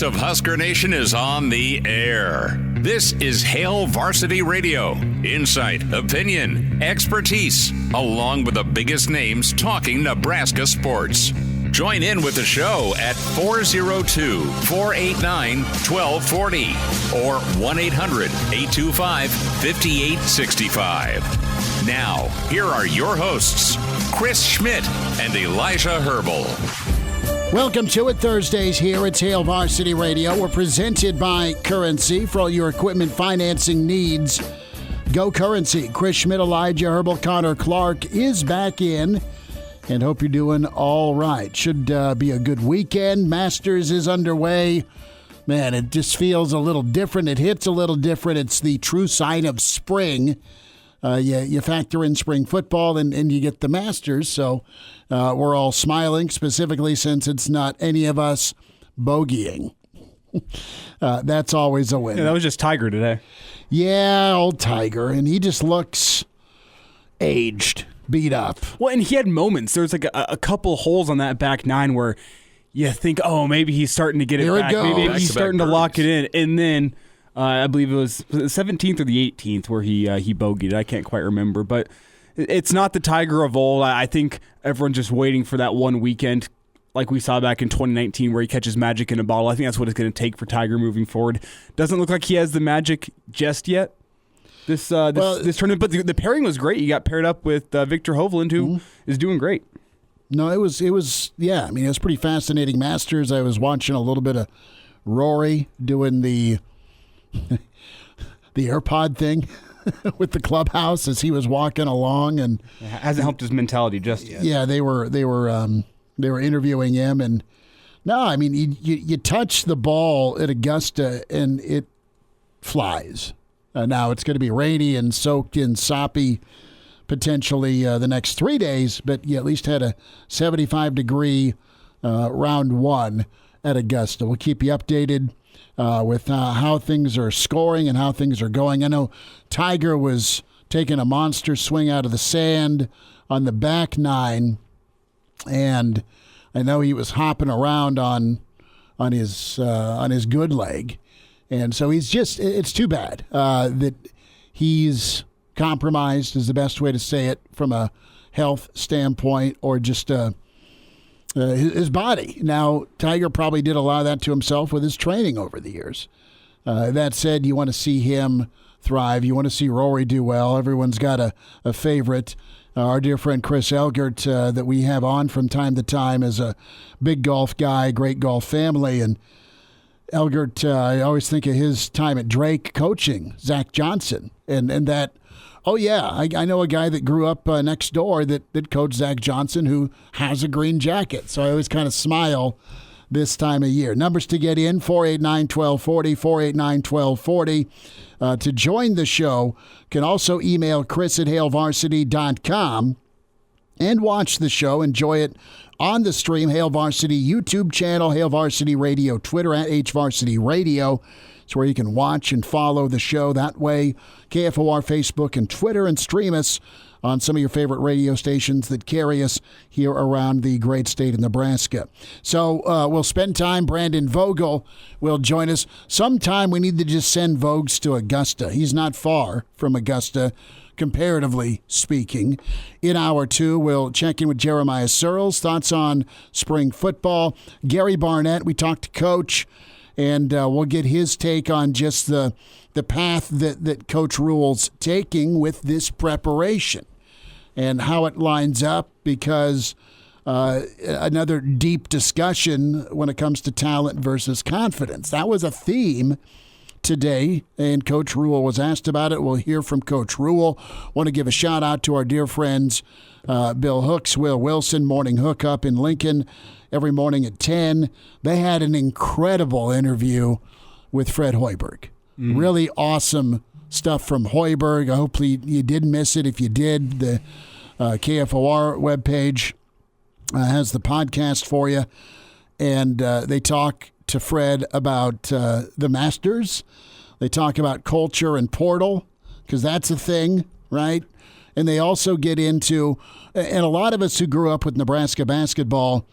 Of Husker Nation is on the air. This is Hail Varsity Radio. Insight, opinion, expertise, along with the biggest names talking Nebraska sports. Join in with the show at 402-489-1240 or 1-800-825-5865. Now, here are your hosts, Chris Schmidt and Elijah Herbel. Welcome to it, Thursdays here at Hail Varsity Radio. We're presented by Currency for all your equipment financing needs. Go Currency. Chris Schmidt, Elijah Herbel, Connor Clark is back in, and hope you're doing all right. Should be a good weekend. Masters is underway. Man, it just feels a little different. It hits a little different. It's the true sign of spring. You factor in spring football and you get the Masters, so we're all smiling, specifically since it's not any of us bogeying. That's always a win. Yeah, that was just Tiger today. Yeah, old Tiger, and he just looks aged, beat up. Well, and he had moments. There was like a couple holes on that back nine where you think, oh, maybe he's starting to get it back. Maybe he's starting to lock it in, and then I believe it was the 17th or the 18th where he bogeyed. I can't quite remember, but it's not the Tiger of old. I think everyone's just waiting for that one weekend like we saw back in 2019 where he catches magic in a bottle. I think that's what it's going to take for Tiger moving forward. Doesn't look like he has the magic just yet this tournament, but the pairing was great. You got paired up with Victor Hovland, who is doing great. No, it was yeah. I mean, it was pretty fascinating Masters. I was watching a little bit of Rory doing the AirPod thing with the clubhouse as he was walking along, and it hasn't helped his mentality just yet. Yeah, they were interviewing him, and no, I mean you touch the ball at Augusta and it flies. Now it's going to be rainy and soaked in soppy potentially the next 3 days, but you at least had a 75-degree round one at Augusta. We'll keep you updated with how things are scoring and how things are going. I know Tiger was taking a monster swing out of the sand on the back nine, and I know he was hopping around on his good leg, and so it's too bad that he's compromised is the best way to say it from a health standpoint, or just his body. Now, Tiger probably did a lot of that to himself with his training over the years. That said, you want to see him thrive. You want to see Rory do well. Everyone's got a favorite. Our dear friend Chris Elgert that we have on from time to time is a big golf guy, great golf family. And Elgert, I always think of his time at Drake coaching Zach Johnson. And that, oh, yeah, I know a guy that grew up next door that coached Zach Johnson who has a green jacket. So I always kind of smile this time of year. Numbers to get in, 489-1240, 489-1240. To join the show, can also email chris@hailvarsity.com and watch the show. Enjoy it on the stream, Hail Varsity YouTube channel, Hail Varsity Radio, Twitter at HVarsity Radio. It's where you can watch and follow the show that way. KFOR, Facebook, and Twitter, and stream us on some of your favorite radio stations that carry us here around the great state of Nebraska. So we'll spend time. Brandon Vogel will join us. Sometime we need to just send Vogues to Augusta. He's not far from Augusta, comparatively speaking. In hour two, we'll check in with Jeremiah Sirles, thoughts on spring football. Gary Barnett, we talked to Coach, and we'll get his take on just the path that Coach Rhule's taking with this preparation and how it lines up, because another deep discussion when it comes to talent versus confidence. That was a theme today, and Coach Rhule was asked about it. We'll hear from Coach Rhule. Want to give a shout-out to our dear friends Bill Hooks, Will Wilson, Morning Hookup in Lincoln, every morning at 10. They had an incredible interview with Fred Hoiberg. Really awesome stuff from Hoiberg. I hope you didn't miss it. If you did, the KFOR webpage has the podcast for you. And they talk to Fred about the Masters. They talk about culture and portal, because that's a thing, right? And they also get into, and a lot of us who grew up with Nebraska basketball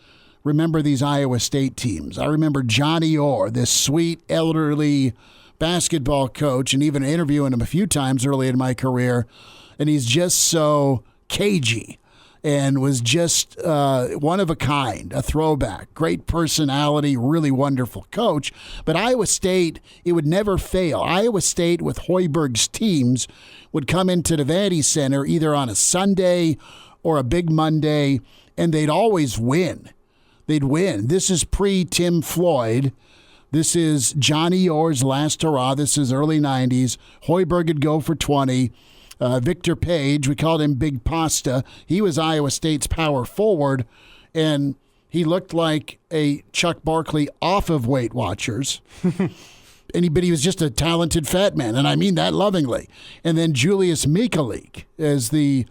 remember these Iowa State teams. I remember Johnny Orr, this sweet, elderly basketball coach, and even interviewing him a few times early in my career. And he's just so cagey and was just one of a kind, a throwback, great personality, really wonderful coach. But Iowa State, it would never fail. Iowa State with Hoiberg's teams would come into the Vandy Center either on a Sunday or a big Monday, and they'd always win. They'd win. This is pre-Tim Floyd. This is Johnny Orr's last hurrah. This is early 90s. Hoiberg would go for 20. Victor Page, we called him Big Pasta. He was Iowa State's power forward, and he looked like a Chuck Barkley off of Weight Watchers. But he was just a talented fat man, and I mean that lovingly. And then Julius Mikalik as the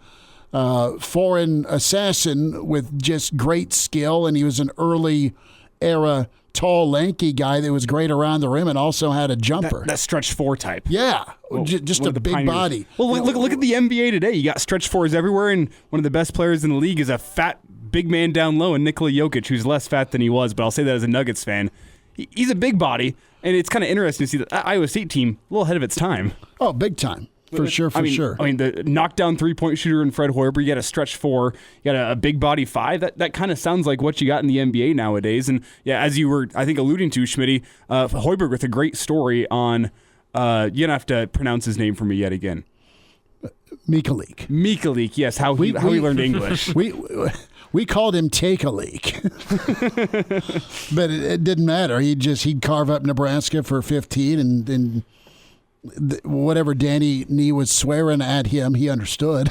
foreign assassin with just great skill, and he was an early era tall, lanky guy that was great around the rim and also had a jumper. That stretch four type. Yeah, just a big body. Well, look at the NBA today. You got stretch fours everywhere, and one of the best players in the league is a fat, big man down low, and Nikola Jokic, who's less fat than he was, but I'll say that as a Nuggets fan. He's a big body, and it's kind of interesting to see that Iowa State team a little ahead of its time. Oh, big time. For sure. I mean, the knockdown three-point shooter in Fred Hoiberg, you got a stretch four, you got a big body five. That kind of sounds like what you got in the NBA nowadays. And, yeah, as you were, I think, alluding to, Schmitty, Hoiberg with a great story on, you're going to have to pronounce his name for me yet again. Mikalik. Mikalik, yes, how he learned English. We called him Take a Leak. But it didn't matter. He'd carve up Nebraska for 15 and whatever Danny Nee was swearing at him, he understood.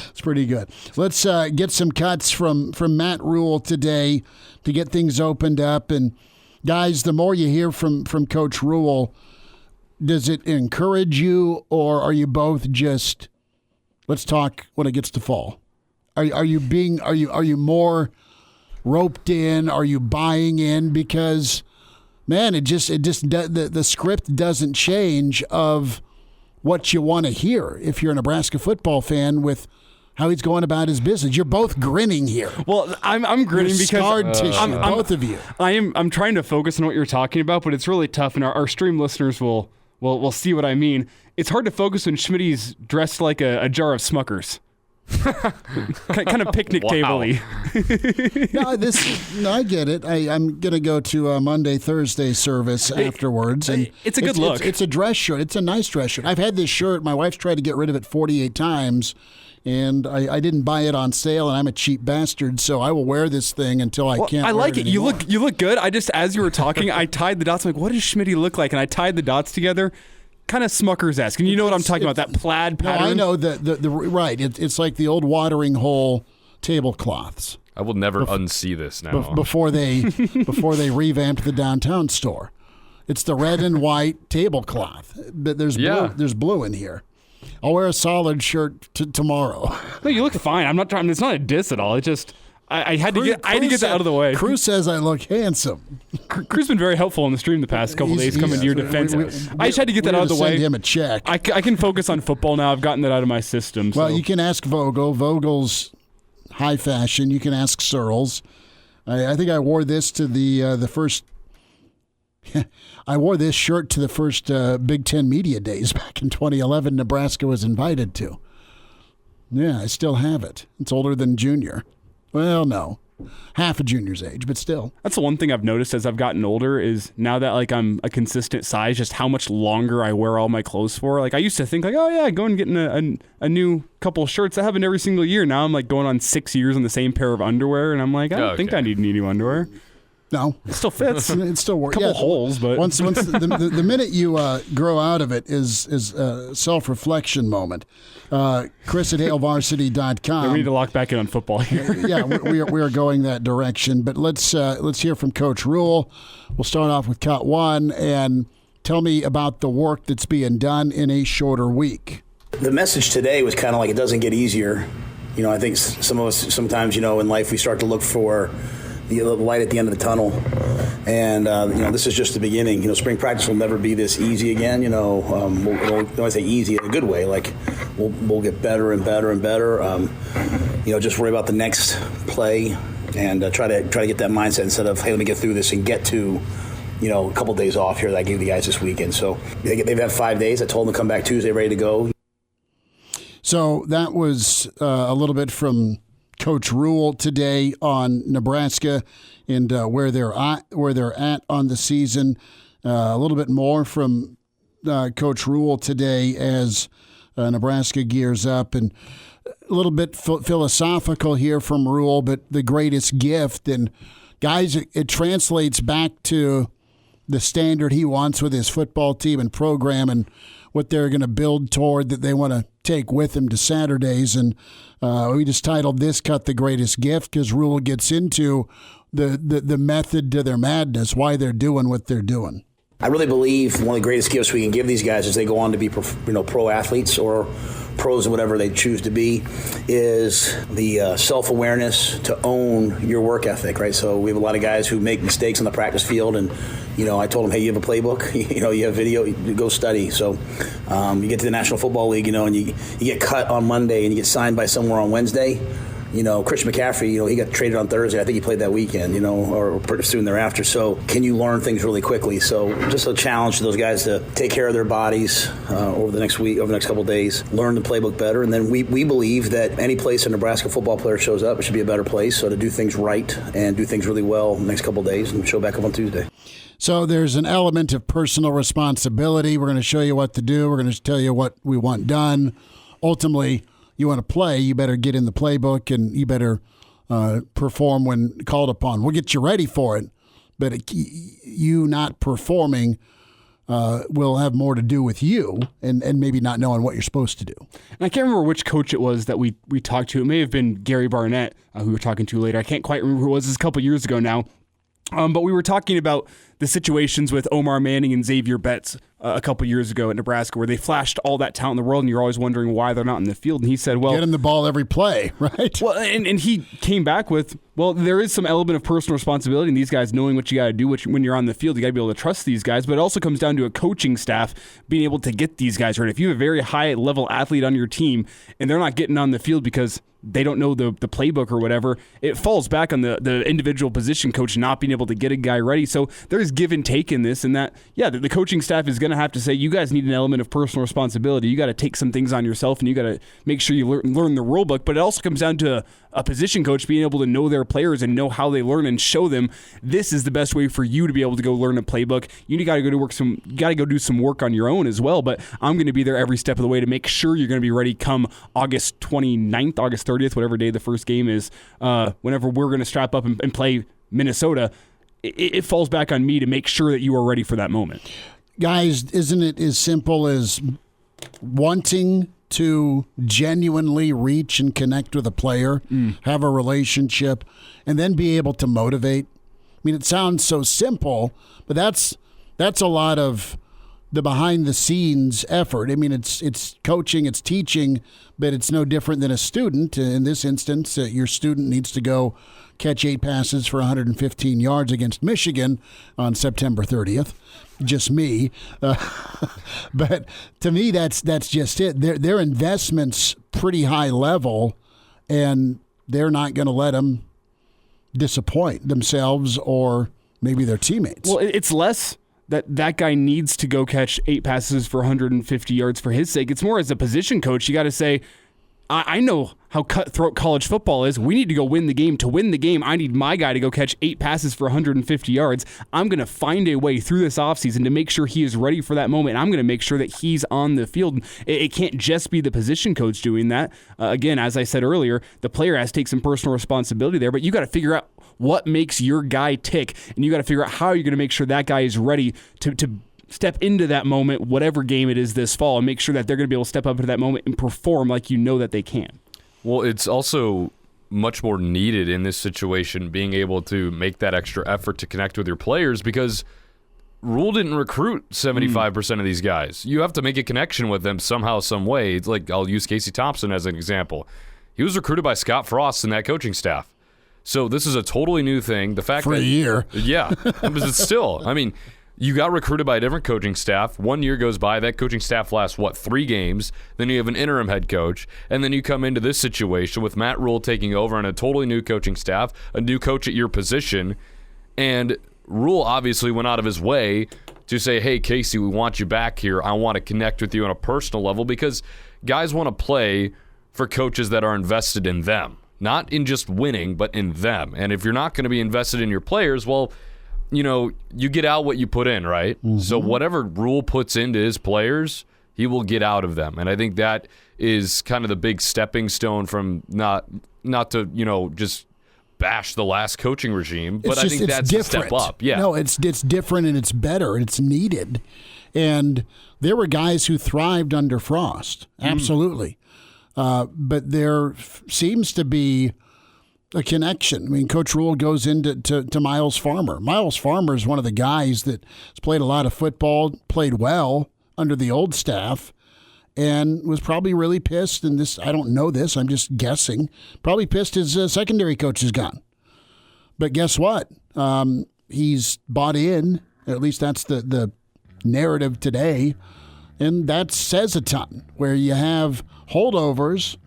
It's pretty good. Let's get some cuts from Matt Rhule today to get things opened up. And guys, the more you hear from Coach Rhule, does it encourage you, or are you both just let's talk when it gets to fall? Are you more roped in? Are you buying in? Because man, the script doesn't change of what you want to hear if you're a Nebraska football fan with how he's going about his business. You're both grinning here. Well, I'm grinning because scarred tissue, both of you. I'm trying to focus on what you're talking about, but it's really tough, and our stream listeners will see what I mean. It's hard to focus when Schmitty's dressed like a jar of Smuckers. Kind of picnic table-y. No, I get it. I'm going to go to a Monday, Thursday service afterwards. And it's a good look. It's a dress shirt. It's a nice dress shirt. I've had this shirt. My wife's tried to get rid of it 48 times, and I didn't buy it on sale, and I'm a cheap bastard, so I will wear this thing until I can't I like wear it it. anymore. You look good. As you were talking, I tied the dots. I'm like, what does Schmitty look like? And I tied the dots together. Kind of Smuckers-esque. And you know what I'm talking about, that plaid pattern? No, I know. The right. It's like the old watering hole tablecloths. I will never unsee this now. Before they revamped the downtown store. It's the red and white tablecloth. But there's blue in here. I'll wear a solid shirt tomorrow. No, you look fine. I'm not trying. It's not a diss at all. It just I had to get that out of the way. Cruz says I look handsome. Cruz's been very helpful in the stream the past couple days, coming to your defense. I just had to get that out of the way. Send him a check. I can focus on football now. I've gotten that out of my system. Well, you can ask Vogel. Vogel's high fashion. You can ask Sirles. I think I wore this to the first. I wore this shirt to the first Big Ten Media Days back in 2011. Nebraska was invited to. Yeah, I still have it. It's older than Junior. Well, no. Half a junior's age, but still. That's the one thing I've noticed as I've gotten older is now that I'm a consistent size, just how much longer I wear all my clothes for. I used to think oh yeah, go and get a new couple of shirts. That happen every single year. Now I'm going on 6 years on the same pair of underwear, and I'm like, I don't think I need any new underwear. No, it still fits. It still works. A couple holes, but once the minute you grow out of it is a self-reflection moment. Chris at HaleVarsity.com. Yeah, we need to lock back in on football here. Yeah, we are going that direction. But let's hear from Coach Rhule. We'll start off with cut one, and tell me about the work that's being done in a shorter week. The message today was kind of like it doesn't get easier. I think some of us sometimes, in life we start to look for the light at the end of the tunnel, and this is just the beginning. Spring practice will never be this easy again. We'll say easy in a good way. Like we'll get better and better and better. Just worry about the next play and try to get that mindset instead of, hey, let me get through this and get to, a couple days off here that I gave the guys this weekend. So they've had 5 days. I told them to come back Tuesday ready to go. So that was a little bit from Coach Rhule today on Nebraska and where they're at on the season. A little bit more from Coach Rhule today as Nebraska gears up, and a little bit philosophical here from Rhule, but the greatest gift. And guys, it translates back to the standard he wants with his football team and program and what they're going to build toward that they want to take with them to Saturdays. And we just titled this cut The Greatest Gift because Rhule gets into the method to their madness, why they're doing what they're doing. I really believe one of the greatest gifts we can give these guys as they go on to be pro athletes or pros in whatever they choose to be is the self-awareness to own your work ethic, right? So we have a lot of guys who make mistakes on the practice field, and I told them, hey, you have a playbook, you have video, you go study. So you get to the National Football League, and you get cut on Monday and you get signed by somewhere on Wednesday. Christian McCaffrey, he got traded on Thursday. I think he played that weekend, or pretty soon thereafter. So can you learn things really quickly? So just a challenge to those guys to take care of their bodies over the next week, over the next couple of days, learn the playbook better. And then we believe that any place a Nebraska football player shows up, it should be a better place. So to do things right and do things really well the next couple of days and show back up on Tuesday. So there's an element of personal responsibility. We're going to show you what to do. We're going to tell you what we want done. Ultimately, you want to play, you better get in the playbook and you better perform when called upon. We'll get you ready for it, but you not performing will have more to do with you and maybe not knowing what you're supposed to do. And I can't remember which coach it was that we talked to. It may have been Gary Barnett, who we were talking to later. I can't quite remember who it was. This a couple years ago now. But we were talking about the situations with Omar Manning and Xavier Betts a couple years ago at Nebraska where they flashed all that talent in the world and you're always wondering why they're not in the field. And he said, well... Get him the ball every play, right? Well, and he came back with, well, there is some element of personal responsibility in these guys knowing what you got to do when you're on the field. You got to be able to trust these guys, but it also comes down to a coaching staff being able to get these guys right. If you have a very high-level athlete on your team and they're not getting on the field because they don't know the playbook or whatever, it falls back on the individual position coach not being able to get a guy ready. So there's give and take in this, and that, the coaching staff is going to have to say, you guys need an element of personal responsibility. You got to take some things on yourself, and you got to make sure you learn the rule book. But it also comes down to a position coach being able to know their players and know how they learn and show them this is the best way for you to be able to go learn a playbook. You got to go do some work on your own as well. But I'm going to be there every step of the way to make sure you're going to be ready come August 29th, August 30th, whatever day the first game is, whenever we're going to strap up and play Minnesota. It falls back on me to make sure that you are ready for that moment. Guys, isn't it as simple as wanting to genuinely reach and connect with a player, have a relationship, and then be able to motivate? I mean, it sounds so simple, but that's a lot of the behind-the-scenes effort. I mean, it's coaching, it's teaching, but it's no different than a student. In this instance, your student needs to go catch 8 passes for 115 yards against Michigan on September 30th. Just me. But to me, that's just it. Their investment's pretty high level, and they're not going to let them disappoint themselves or maybe their teammates. Well, it's less that guy needs to go catch 8 passes for 150 yards for his sake. It's more as a position coach, you got to say, I know how cutthroat college football is. We need to go win the game. To win the game, I need my guy to go catch 8 passes for 150 yards. I'm going to find a way through this offseason to make sure he is ready for that moment. I'm going to make sure that he's on the field. It can't just be the position coach doing that. Again, as I said earlier, the player has to take some personal responsibility there, but you got to figure out what makes your guy tick, and you got to figure out how you're going to make sure that guy is ready to step into that moment, whatever game it is this fall, and make sure that they're going to be able to step up into that moment and perform like you know that they can. Well, it's also much more needed in this situation, being able to make that extra effort to connect with your players, because Rhule didn't recruit 75% of these guys. You have to make a connection with them somehow, some way. It's like, I'll use Casey Thompson as an example. He was recruited by Scott Frost and that coaching staff. So this is a totally new thing. The fact for a year. Yeah. But it's still, I mean, You got recruited by a different coaching staff. 1 year goes by. That coaching staff lasts, 3 games? Then you have an interim head coach. And then you come into this situation with Matt Rhule taking over on a totally new coaching staff, a new coach at your position. And Rhule obviously went out of his way to say, hey, Casey, we want you back here. I want to connect with you on a personal level, because guys want to play for coaches that are invested in them. Not in just winning, but in them. And if you're not going to be invested in your players, well, you get out what you put in, right? Mm-hmm. So whatever Rhule puts into his players, he will get out of them. And I think that is kind of the big stepping stone from not to, just bash the last coaching regime, but I think that's a step up. Yeah. No, it's different, and it's better. It's needed. And there were guys who thrived under Frost. Absolutely. But there seems to be a connection. I mean, Coach Rhule goes into Miles Farmer. Miles Farmer is one of the guys that has played a lot of football, played well under the old staff, and was probably really pissed. And this, I don't know this, I'm just guessing, probably pissed his secondary coach is gone. But guess what? He's bought in. At least that's the narrative today. And that says a ton, where you have holdovers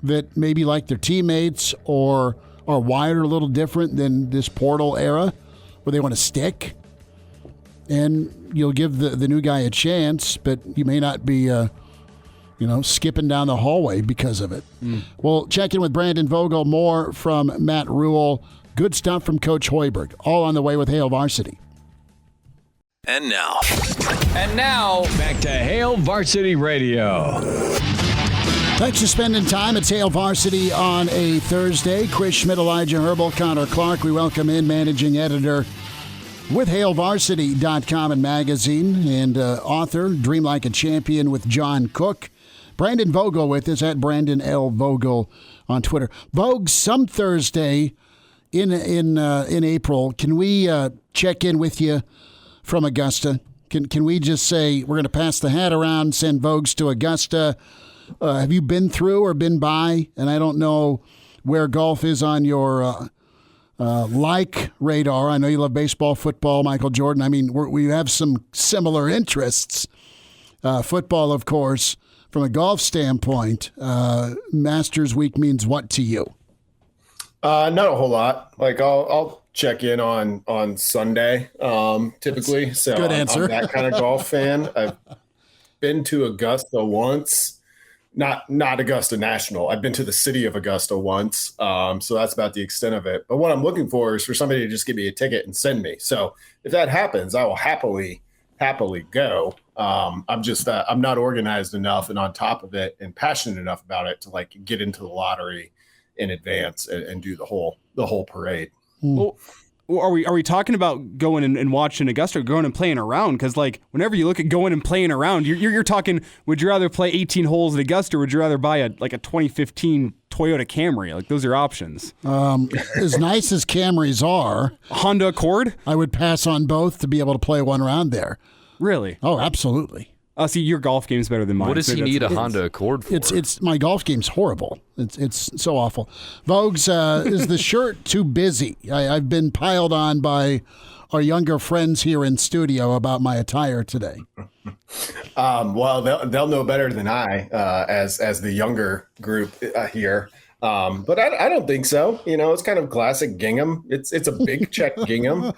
that maybe like their teammates or are wired a little different than this portal era where they want to stick. And you'll give the new guy a chance, but you may not be, skipping down the hallway because of it. We'll check in with Brandon Vogel, more from Matt Rhule. Good stuff from Coach Hoiberg. All on the way with Hail Varsity. And now, back to Hail Varsity Radio. Thanks for spending time at Hail Varsity on a Thursday. Chris Schmidt, Elijah Herbel, Connor Clark. We welcome in managing editor with HailVarsity.com and magazine, and author, Dream Like a Champion with John Cook. Brandon Vogel with us at Brandon L. Vogel on Twitter. Vogue, some Thursday in April, can we check in with you from Augusta? Can we just say we're going to pass the hat around, send Vogues to Augusta? Have you been through or been by? And I don't know where golf is on your radar. I know you love baseball, football, Michael Jordan. I mean, we have some similar interests. Football, of course, from a golf standpoint. Masters Week means what to you? Not a whole lot. Like I'll check in on Sunday, typically. So good answer. I'm that kind of golf fan. I've been to Augusta once. Not Augusta National. I've been to the city of Augusta once. So that's about the extent of it. But what I'm looking for is for somebody to just give me a ticket and send me. So if that happens, I will happily go. I'm just I'm not organized enough and on top of it and passionate enough about it to like get into the lottery in advance and do the whole parade. Well, are we talking about going and watching Augusta, or going and playing around? Because like whenever you look at going and playing around, you're talking. Would you rather play 18 holes at Augusta, or would you rather buy a 2015 Toyota Camry? Like those are options. As nice as Camrys are, a Honda Accord, I would pass on both to be able to play one round there. Really? Oh, absolutely. See, your golf game's better than mine. What does he need a Honda Accord for? It's my golf game's horrible. It's so awful. Vogues, is the shirt too busy? I've been piled on by our younger friends here in studio about my attire today. Well, they'll know better than I as the younger group here. But I don't think so. It's kind of classic gingham. It's a big check gingham.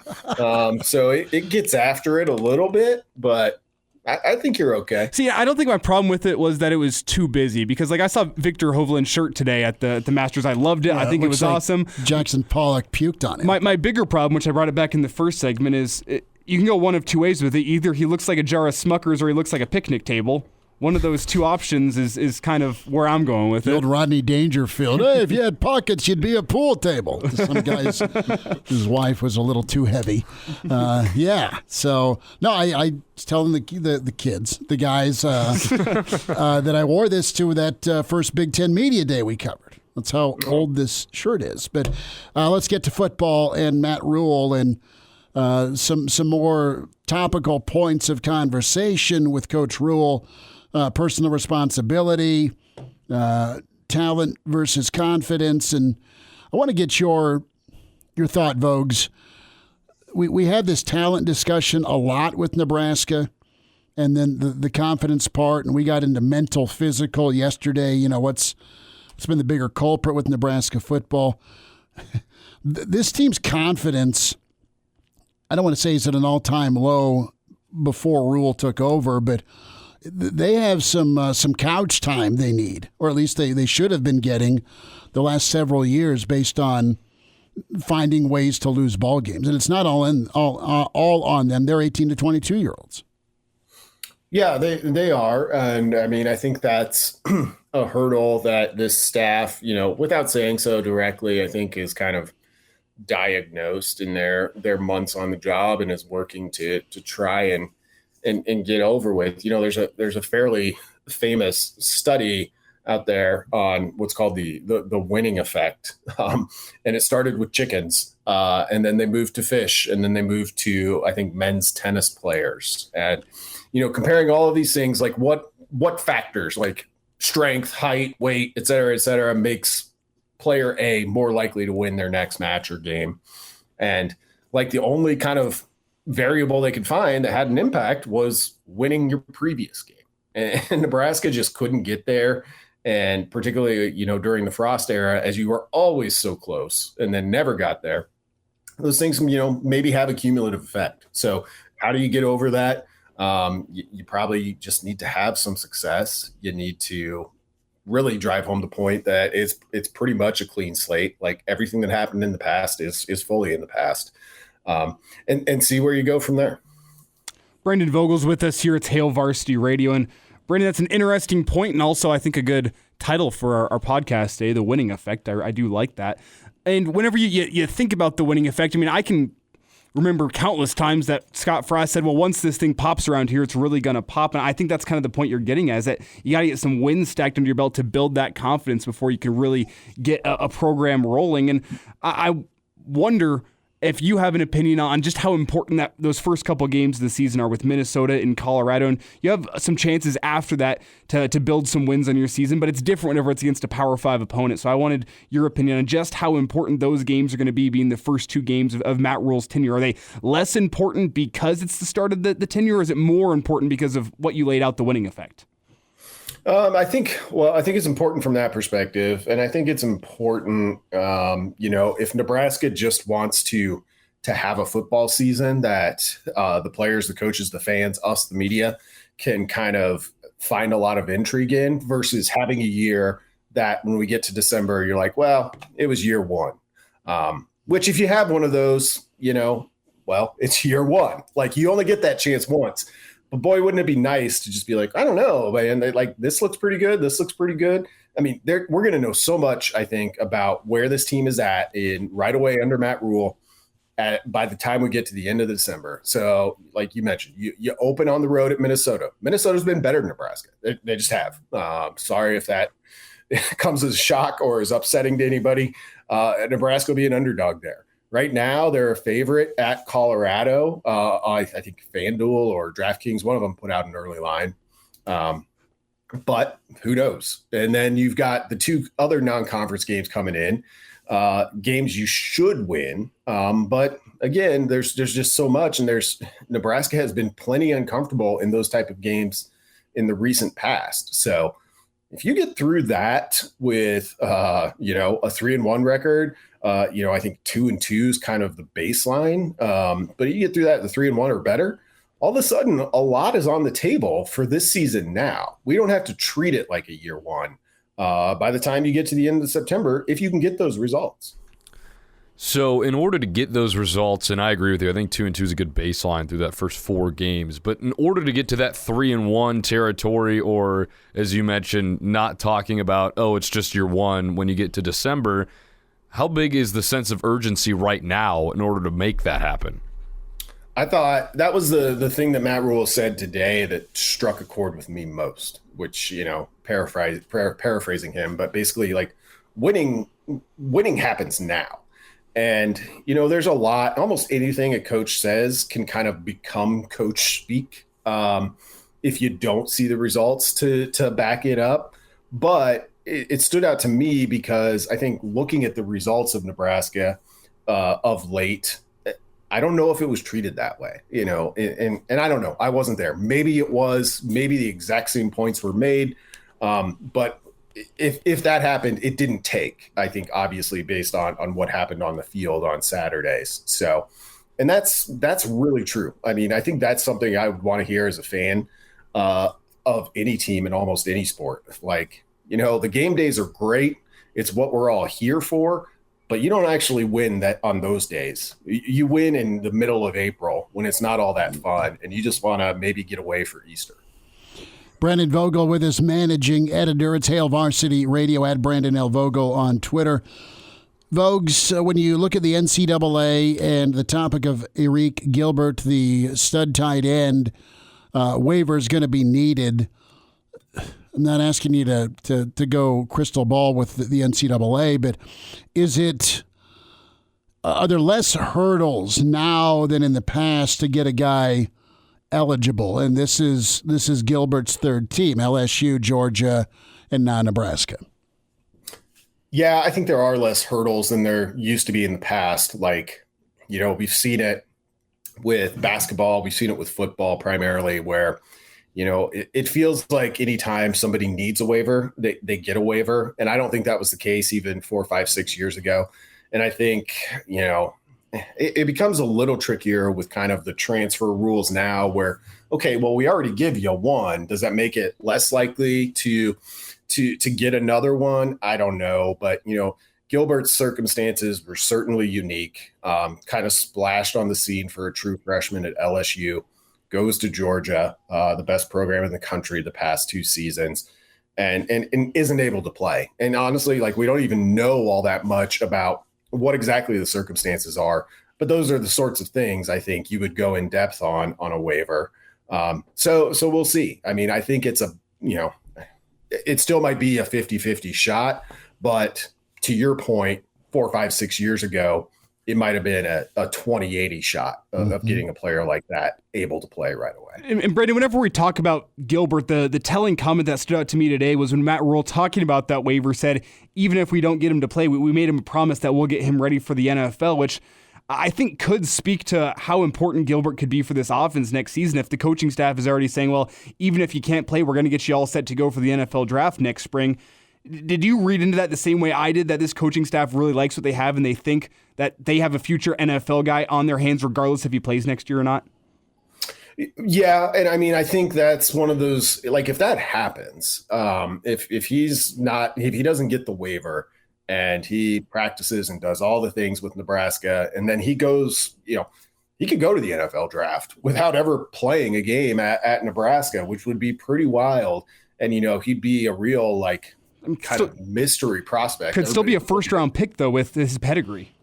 So it gets after it a little bit, but I think you're okay. See, I don't think my problem with it was that it was too busy, because like I saw Victor Hovland's shirt today at the Masters. I loved it. Yeah, I think it was awesome. Jackson Pollock puked on it. My bigger problem, which I brought it back in the first segment, is you can go one of two ways with it. Either he looks like a jar of Smuckers or he looks like a picnic table. One of those two options is kind of where I'm going with it. Old Rodney Dangerfield. Hey, if you had pockets, you'd be a pool table. Some guys, his wife was a little too heavy. Yeah. So, no, I was telling the kids, the guys, that I wore this to that first Big Ten Media Day we covered. That's how old this shirt is. But let's get to football and Matt Rhule and some more topical points of conversation with Coach Rhule. Personal responsibility, talent versus confidence. And I want to get your thought, Vogues. we had this talent discussion a lot with Nebraska, and then the confidence part, and we got into mental, physical yesterday. You know, what's been the bigger culprit with Nebraska football? This team's confidence, I don't want to say it's at an all-time low before Rhule took over, but they have some couch time they need, or at least they should have been getting the last several years based on finding ways to lose ball games. And it's not all on them. They're 18 to 22-year-olds. Yeah, they are. And I mean, I think that's a hurdle that this staff, you know, without saying so directly, I think is kind of diagnosed in their months on the job and is working to try and get over with. You know, there's a fairly famous study out there on what's called the winning effect. And it started with chickens, and then they moved to fish, and then they moved to, I think, men's tennis players. And, you know, comparing all of these things, like what factors, like strength, height, weight, et cetera, makes player A more likely to win their next match or game. And like the only kind of variable they could find that had an impact was winning your previous game. And Nebraska just couldn't get there. And particularly, you know, during the Frost era, as you were always so close and then never got there, those things, you know, maybe have a cumulative effect. So how do you get over that? You probably just need to have some success. You need to really drive home the point that it's pretty much a clean slate. Like everything that happened in the past is fully in the past, and see where you go from there. Brendan Vogel's with us here at Hail Varsity Radio. And Brendan, that's an interesting point, and also I think a good title for our podcast today, The Winning Effect. I do like that. And whenever you think about the winning effect, I mean, I can remember countless times that Scott Frost said, well, once this thing pops around here, it's really going to pop. And I think that's kind of the point you're getting at, is that you got to get some wins stacked under your belt to build that confidence before you can really get a program rolling. And I wonder if you have an opinion on just how important that those first couple games of the season are with Minnesota and Colorado. And you have some chances after that to build some wins on your season, but it's different whenever it's against a Power 5 opponent. So I wanted your opinion on just how important those games are going to be, being the first two games of Matt Rhule's tenure. Are they less important because it's the start of the tenure, or is it more important because of what you laid out, the winning effect? I think it's important from that perspective. And I think it's important, you know, if Nebraska just wants to have a football season that the players, the coaches, the fans, us, the media can kind of find a lot of intrigue in, versus having a year that when we get to December, you're like, well, it was year one, which if you have one of those, you know, well, it's year one. Like you only get that chance once. But boy, wouldn't it be nice to just be like, I don't know, man, like this looks pretty good. This looks pretty good. I mean, we're going to know so much, I think, about where this team is at in right away under Matt Rhule by the time we get to the end of December. So like you mentioned, you open on the road at Minnesota. Minnesota's been better than Nebraska. They just have. Sorry if that comes as a shock or is upsetting to anybody. Nebraska will be an underdog there. Right now, they're a favorite at Colorado. I think FanDuel or DraftKings, one of them put out an early line. But who knows? And then you've got the two other non-conference games coming in, games you should win. But again, there's just so much, and Nebraska has been plenty uncomfortable in those type of games in the recent past. So if you get through that with, you know, a 3-1 record, you know, I think 2-2 is kind of the baseline. But you get through that, the 3-1 or better, all of a sudden a lot is on the table for this season now. We don't have to treat it like a year one by the time you get to the end of September, if you can get those results. So in order to get those results, and I agree with you, I think 2-2 is a good baseline through that first 4 games. But in order to get to that 3-1 territory, or as you mentioned, not talking about, oh, it's just year one when you get to December, how big is the sense of urgency right now in order to make that happen? I thought that was the thing that Matt Rhule said today that struck a chord with me most, which, you know, paraphrasing him, but basically like winning happens now. And, you know, there's a lot, almost anything a coach says can kind of become coach speak if you don't see the results to back it up. But it stood out to me because I think looking at the results of Nebraska of late, I don't know if it was treated that way, and I don't know. I wasn't there. Maybe it was. Maybe the exact same points were made. But if that happened, it didn't take, I think, obviously, based on what happened on the field on Saturdays. So, and that's really true. I mean, I think that's something I would want to hear as a fan of any team in almost any sport. Like, the game days are great. It's what we're all here for. But you don't actually win that on those days. You win in the middle of April when it's not all that fun, and you just want to maybe get away for Easter. Brandon Vogel with us, managing editor. It's Hail Varsity Radio, at Brandon L. Vogel on Twitter. Vogues, when you look at the NCAA and the topic of Eric Gilbert, the stud tight end, waiver is going to be needed. I'm not asking you to go crystal ball with the NCAA, but are there less hurdles now than in the past to get a guy eligible? And this is Gilbert's third team: LSU, Georgia, and now Nebraska. Yeah, I think there are less hurdles than there used to be in the past. Like, we've seen it with basketball, we've seen it with football primarily, where it feels like anytime somebody needs a waiver, they get a waiver. And I don't think that was the case even 4, 5, 6 years ago. And I think, it becomes a little trickier with kind of the transfer rules now where, okay, well, we already give you one. Does that make it less likely to get another one? I don't know. But, Gilbert's circumstances were certainly unique, kind of splashed on the scene for a true freshman at LSU. Goes to Georgia, the best program in the country the past 2 seasons, and isn't able to play. And honestly, like, we don't even know all that much about what exactly the circumstances are. But those are the sorts of things I think you would go in depth on a waiver. So we'll see. I mean, I think it's it still might be a 50-50 shot. But to your point, 4, 5, 6 years ago, it might have been a 20-80 shot of getting a player like that able to play right away. And Brandon, whenever we talk about Gilbert, the telling comment that stood out to me today was when Matt Rhule, talking about that waiver, said, even if we don't get him to play, we made him a promise that we'll get him ready for the NFL, which I think could speak to how important Gilbert could be for this offense next season. If the coaching staff is already saying, well, even if you can't play, we're going to get you all set to go for the NFL draft next spring. Did you read into that the same way I did, that this coaching staff really likes what they have and they think that they have a future NFL guy on their hands regardless if he plays next year or not? Yeah, and I mean, I think that's one of those, like, if that happens, if he doesn't get the waiver and he practices and does all the things with Nebraska, and then he goes, he could go to the NFL draft without ever playing a game at Nebraska, which would be pretty wild. And, he'd be a real, kind of mystery prospect. Could still be a first-round pick, though, with his pedigree.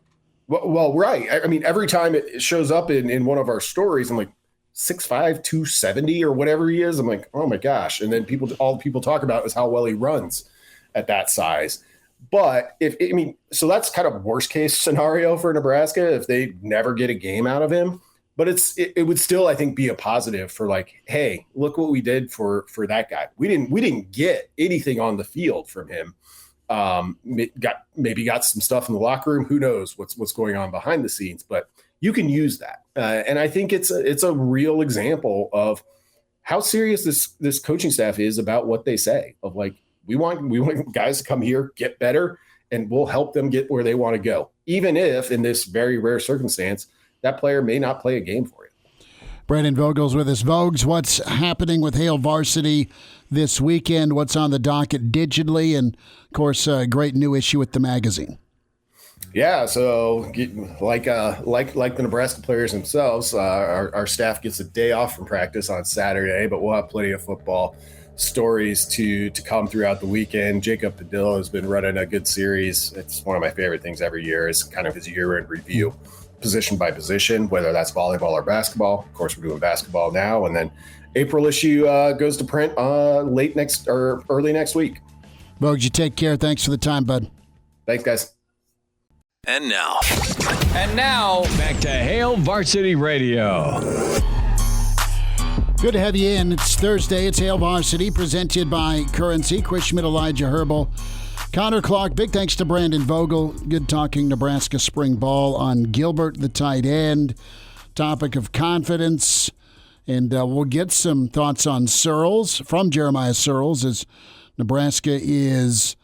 Well, right. I mean, every time it shows up in one of our stories, I'm like, 6'5", 270 or whatever he is. I'm like, oh my gosh. And then all people talk about is how well he runs at that size. But so that's kind of worst case scenario for Nebraska if they never get a game out of him. But it would still, I think, be a positive for, like, hey, look what we did for that guy. We didn't get anything on the field from him. Maybe got some stuff in the locker room. Who knows what's going on behind the scenes? But you can use that, and I think it's a real example of how serious this coaching staff is about what they say. Of, like, we want guys to come here, get better, and we'll help them get where they want to go, even if in this very rare circumstance that player may not play a game for you. Brandon Vogel's with us. Vogues, what's happening with Hail Varsity this weekend? What's on the docket digitally? And, of course, a great new issue with the magazine. Yeah, so like the Nebraska players themselves, our staff gets a day off from practice on Saturday, but we'll have plenty of football stories to come throughout the weekend. Jacob Padilla has been running a good series. It's one of my favorite things every year, is kind of his year-end review, position by position, whether that's volleyball or basketball. Of course, we're doing basketball now, and then April issue goes to print early next week. Vogues, you take care. Thanks for the time, bud. Thanks, guys. And now, back to Hail Varsity Radio. Good to have you in. It's Thursday. It's Hail Varsity, presented by Currency. Chris Schmidt, Elijah Herbel Connor Clark, big thanks to Brandon Vogel. Good talking Nebraska spring ball on Gilbert, the tight end. Topic of confidence. And we'll get some thoughts on Sirles from Jeremiah Sirles as Nebraska is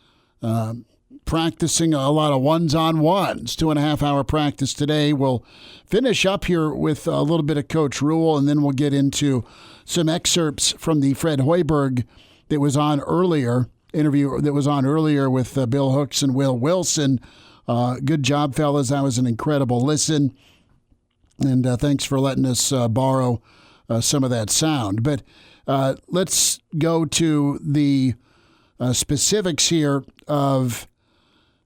practicing a lot of ones-on-ones. 2.5-hour practice today. We'll finish up here with a little bit of Coach Rhule, and then we'll get into some excerpts from the Fred Hoiberg that was on earlier, interview that was on earlier with Bill Hooks and Will Wilson. Good job, fellas. That was an incredible listen. And thanks for letting us borrow some of that sound. But let's go to the specifics here of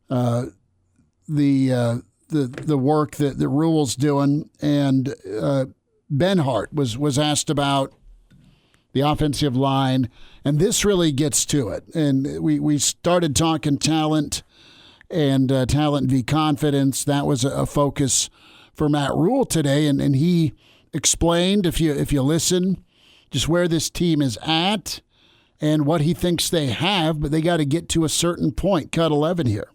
the work that the Rhule's doing. And Benhart was asked about the offensive line, and this really gets to it. And we started talking talent and talent v. confidence. That was a focus for Matt Rhule today, and he explained, if you listen, just where this team is at and what he thinks they have, but they got to get to a certain point. Cut 11 here.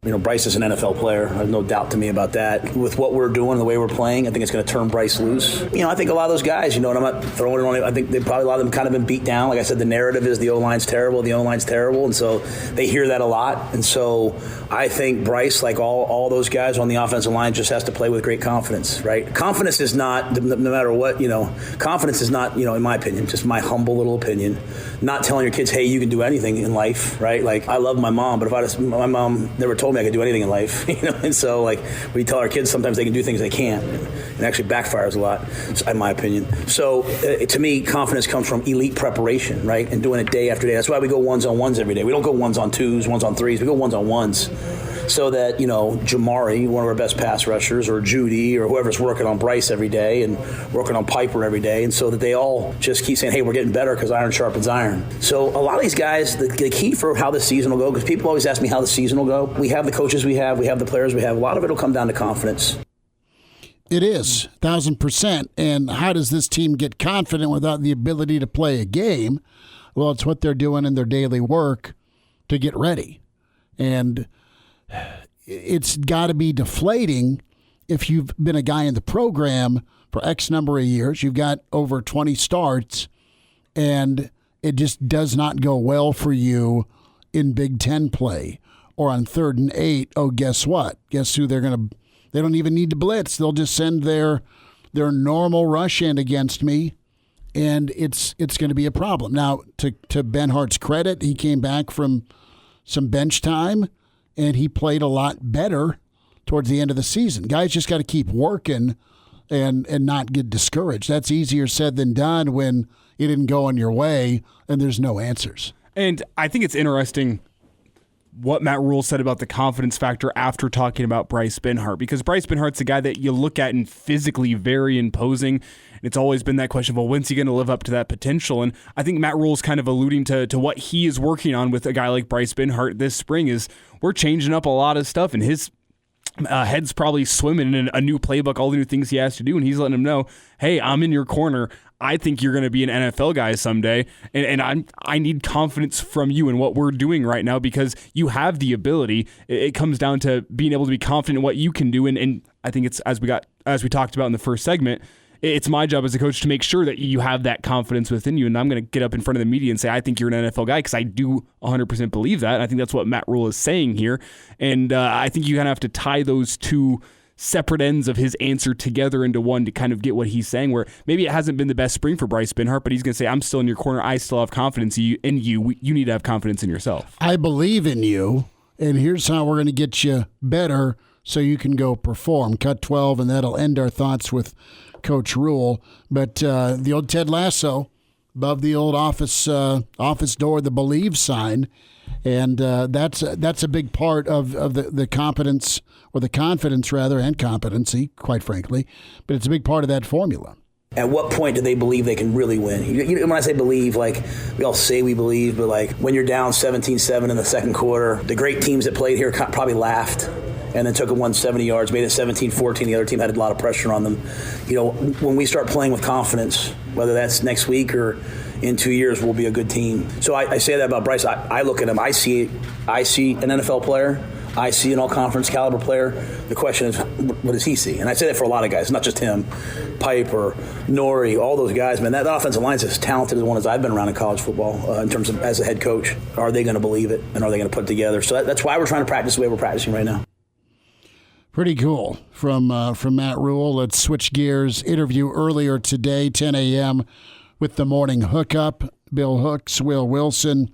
You know, Bryce is an NFL player. There's no doubt to me about that. With what we're doing, the way we're playing, I think it's going to turn Bryce loose. You know, I think a lot of those guys, and I'm not throwing it on, I think a lot of them kind of been beat down. Like I said, the narrative is the O-line's terrible, and so they hear that a lot. And so I think Bryce, like all those guys on the offensive line, just has to play with great confidence, right? Confidence is not, no matter what, confidence is not, in my opinion, just my humble little opinion, not telling your kids, hey, you can do anything in life, right? Like, I love my mom, but my mom never told me I could do anything in life, and so like we tell our kids sometimes they can do things they can't, and it actually backfires a lot, in my opinion. So to me, confidence comes from elite preparation, right, and doing it day after day. That's why we go ones-on-ones every day. We don't go ones-on-twos, ones-on-threes. We go ones-on-ones, so that Jamari, one of our best pass rushers, or Judy, or whoever's working on Bryce every day and working on Piper every day, and so that they all just keep saying, hey, we're getting better because iron sharpens iron. So a lot of these guys, the key for how the season will go, because people always ask me how the season will go, we have the coaches we have the players we have. A lot of it will come down to confidence. It is 1,000%. And how does this team get confident without the ability to play a game? Well, it's what they're doing in their daily work to get ready. And it's got to be deflating if you've been a guy in the program for X number of years. You've got over 20 starts, and it just does not go well for you in Big Ten play or on 3rd and 8. Oh, guess what? Guess who they don't even need to blitz. They'll just send their normal rush in against me, and it's going to be a problem. Now, to Benhart's credit, he came back from some bench time, and he played a lot better towards the end of the season. Guys just got to keep working and not get discouraged. That's easier said than done when it didn't go on your way and there's no answers. And I think it's interesting what Matt Rhule said about the confidence factor after talking about Bryce Benhart, because Bryce Benhart's a guy that you look at and physically very imposing. And it's always been that question of, well, when's he going to live up to that potential? And I think Matt Rhule's kind of alluding to what he is working on with a guy like Bryce Benhart this spring is we're changing up a lot of stuff, and his head's probably swimming in a new playbook, all the new things he has to do, and he's letting him know, hey, I'm in your corner. I think you're going to be an NFL guy someday, and I need confidence from you in what we're doing right now because you have the ability. It comes down to being able to be confident in what you can do, and I think it's as we talked about in the first segment, it's my job as a coach to make sure that you have that confidence within you, and I'm going to get up in front of the media and say, I think you're an NFL guy because I do 100% believe that. And I think that's what Matt Rhule is saying here, and I think you kind of have to tie those two separate ends of his answer together into one to kind of get what he's saying, where maybe it hasn't been the best spring for Bryce Benhart, but he's going to say, I'm still in your corner. I still have confidence in you. You need to have confidence in yourself. I believe in you, and here's how we're going to get you better so you can go perform. Cut 12, and that'll end our thoughts with Coach Rhule. But the old Ted Lasso above the old office door, the Believe sign, and that's a big part of the competence, or the confidence rather, and competency, quite frankly. But it's a big part of that formula. At what point do they believe they can really win? When I say believe, like, we all say we believe, but like when you're down 17-7 in the second quarter, the great teams that played here probably laughed and then took it 170 yards, made it 17-14. The other team had a lot of pressure on them. When we start playing with confidence, whether that's next week or in 2 years we'll be a good team. So I say that about Bryce. I look at him. I see an NFL player. I see an all-conference caliber player. The question is, what does he see? And I say that for a lot of guys, not just him. Piper, Nori, all those guys, man, that offensive line is as talented as one as I've been around in college football in terms of as a head coach. Are they going to believe it, and are they going to put it together? So that's why we're trying to practice the way we're practicing right now. Pretty cool from Matt Rhule. Let's switch gears. Interview earlier today, 10 a.m. with the morning hookup. Bill Hooks, Will Wilson.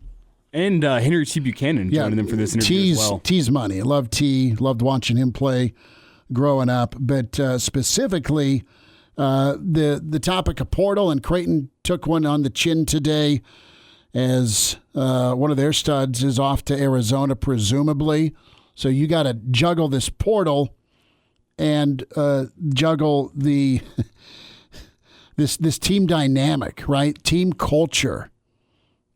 And Henry T. Buchanan joining them for this interview as well. T's money. I love T. Loved watching him play growing up. But specifically, the topic of portal, and Creighton took one on the chin today as one of their studs is off to Arizona, presumably. So you got to juggle this portal and juggle the this team dynamic, right? Team culture.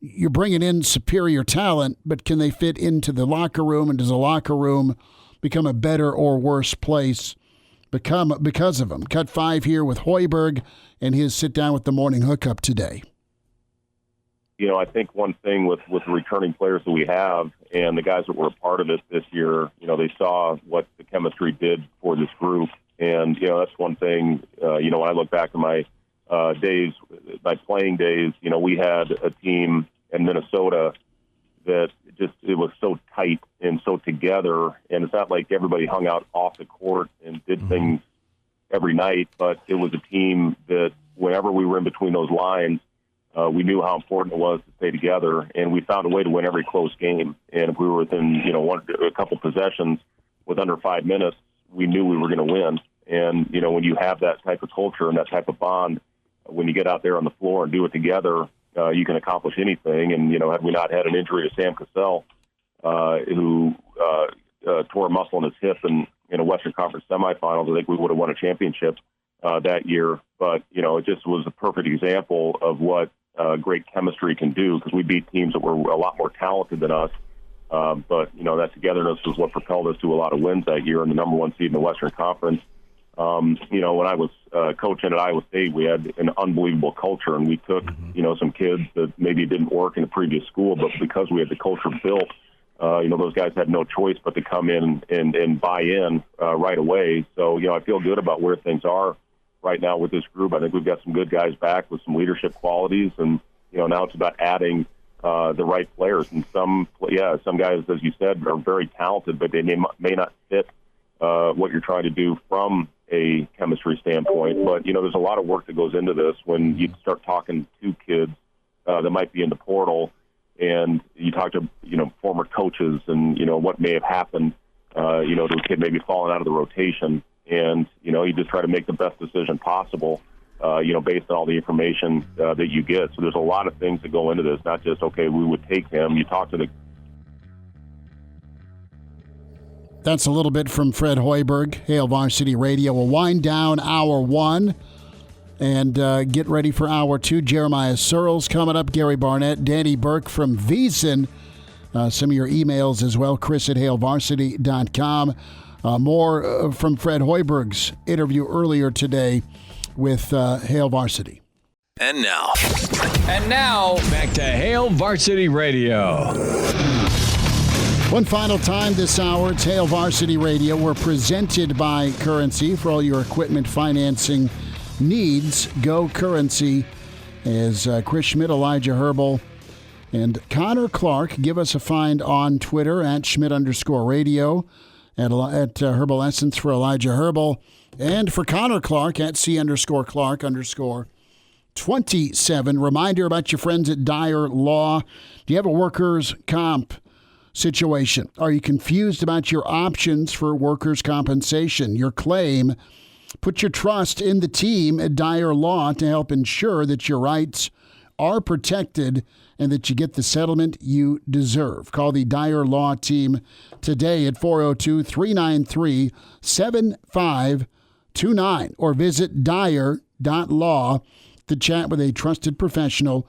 You're bringing in superior talent, but can they fit into the locker room? And does the locker room become a better or worse place because of them? Cut 5 here with Hoiberg and his sit down with the morning hookup today. I think one thing with the returning players that we have and the guys that were a part of it this year, they saw what the chemistry did for this group. And, that's one thing, when I look back at my days, my playing days, we had a team in Minnesota that it was so tight and so together. And it's not like everybody hung out off the court and did things every night, but it was a team that whenever we were in between those lines, we knew how important it was to stay together, and we found a way to win every close game. And if we were within, a couple possessions with under 5 minutes, we knew we were going to win. And, when you have that type of culture and that type of bond, when you get out there on the floor and do it together, you can accomplish anything. And, had we not had an injury to Sam Cassell, who tore a muscle in his hip in a Western Conference semifinals, I think we would have won a championship that year. But, it just was a perfect example of what great chemistry can do, because we beat teams that were a lot more talented than us. But, that togetherness was what propelled us to a lot of wins that year and the number one seed in the Western Conference. When I was coaching at Iowa State, we had an unbelievable culture, and we took, some kids that maybe didn't work in a previous school, but because we had the culture built, those guys had no choice but to come in and buy in right away. So, I feel good about where things are right now with this group. I think we've got some good guys back with some leadership qualities, and, now it's about adding the right players. And some guys, as you said, are very talented, but they may not fit what you're trying to do from a chemistry standpoint. But, there's a lot of work that goes into this when you start talking to kids that might be in the portal, and you talk to, former coaches and, what may have happened, to a kid maybe falling out of the rotation. And, you just try to make the best decision possible, based on all the information that you get. So there's a lot of things that go into this, not just, okay, we would take him. You talk to the... That's a little bit from Fred Hoiberg, Hail Varsity Radio. We'll wind down hour one and get ready for hour two. Jeremiah Sirles coming up, Gary Barnett, Danny Burke from Wiesen. Some of your emails as well, chris@hailvarsity.com. More from Fred Hoiberg's interview earlier today with Hail Varsity. And now, back to Hail Varsity Radio. One final time this hour, it's Hail Varsity Radio. We're presented by Currency. For all your equipment financing needs, go Currency. As Chris Schmidt, Elijah Herbel, and Connor Clark give us a find on Twitter at Schmidt_radio, at Herbal Essence for Elijah Herbel, and for Connor Clark at C_Clark_27. Reminder about your friends at Dyer Law. Do you have a workers' comp situation? Are you confused about your options for workers' compensation, your claim? Put your trust in the team at Dyer Law to help ensure that your rights are protected and that you get the settlement you deserve. Call the Dyer Law team today at 402-393-7529 or visit dyer.law to chat with a trusted professional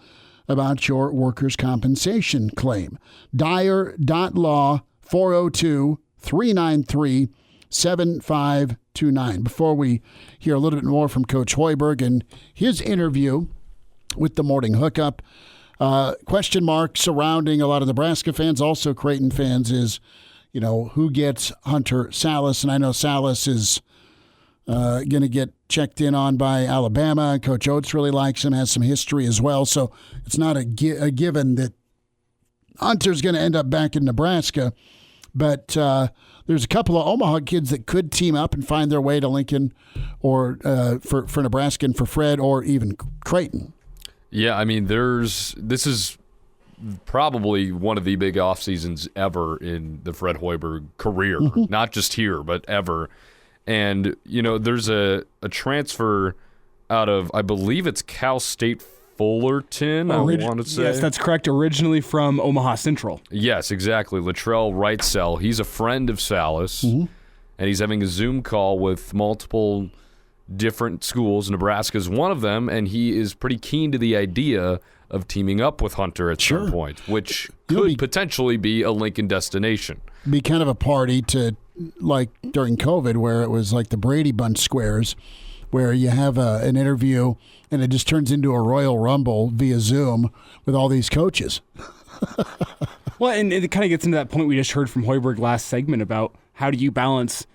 about your workers' compensation claim. Dyer.law, 402-393-7529. Before we hear a little bit more from Coach Hoiberg and his interview with the morning hookup. Question mark surrounding a lot of Nebraska fans, also Creighton fans, is, who gets Hunter Sallis? And I know Sallis is going to get checked in on by Alabama. Coach Oates really likes him, has some history as well. So it's not a given that Hunter's going to end up back in Nebraska. But there's a couple of Omaha kids that could team up and find their way to Lincoln or for Nebraska and for Fred or even Creighton. Yeah, I mean, this is probably one of the big off seasons ever in the Fred Hoiberg career, not just here, but ever. And, there's a transfer out of, I believe it's Cal State Fullerton, I want to say. Yes, that's correct. Originally from Omaha Central. Yes, exactly. Latrell Wrightsell. He's a friend of Sallis, and he's having a Zoom call with multiple different schools. Nebraska's one of them, and he is pretty keen to the idea of teaming up with Hunter at some point, which could potentially be a Lincoln destination. Be kind of a party to, like during COVID, where it was like the Brady Bunch squares, where you have an interview and it just turns into a Royal Rumble via Zoom with all these coaches. Well, and it kind of gets into that point we just heard from Hoiberg last segment about how do you balance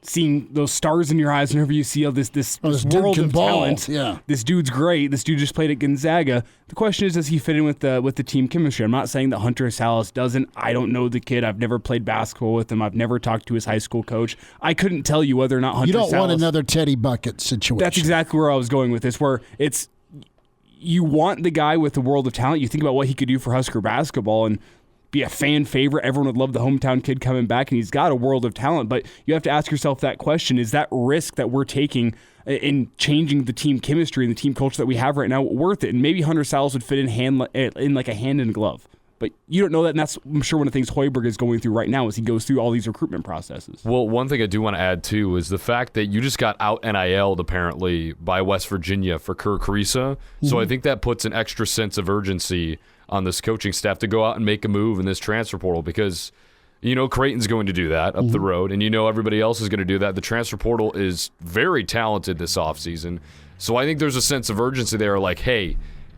seeing those stars in your eyes whenever you see this world of talent. Yeah. This dude's great. This dude just played at Gonzaga. The question is, does he fit in with the team chemistry? I'm not saying that Hunter Sallis doesn't. I don't know the kid. I've never played basketball with him. I've never talked to his high school coach. I couldn't tell you whether or not Hunter Sallis... You don't want another Teddy Bucket situation. That's exactly where I was going with this, where it's... You want the guy with the world of talent. You think about what he could do for Husker basketball and be a fan favorite. Everyone would love the hometown kid coming back, and he's got a world of talent. But you have to ask yourself that question: is that risk that we're taking in changing the team chemistry and the team culture that we have right now worth it? And maybe Hunter Sallis would fit in like a hand in glove. But you don't know that, and that's, I'm sure, one of the things Hoiberg is going through right now as he goes through all these recruitment processes. Well, one thing I do want to add, too, is the fact that you just got out NIL'd, apparently, by West Virginia for Kerr Carissa. So I think that puts an extra sense of urgency on this coaching staff to go out and make a move in this transfer portal because, Creighton's going to do that up the road, and everybody else is going to do that. The transfer portal is very talented this offseason. So I think there's a sense of urgency there, like, hey,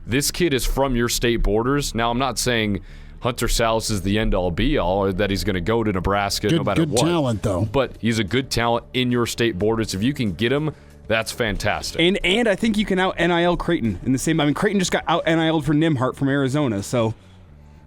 this kid is from your state borders. Now, I'm not saying Hunter Sallis is the end-all, be-all, or that he's going to go to Nebraska no matter what. Good talent, though. But he's a good talent in your state borders. If you can get him, that's fantastic. And I think you can out-NIL Creighton in the same... I mean, Creighton just got out-NIL'd for Nimhart from Arizona, so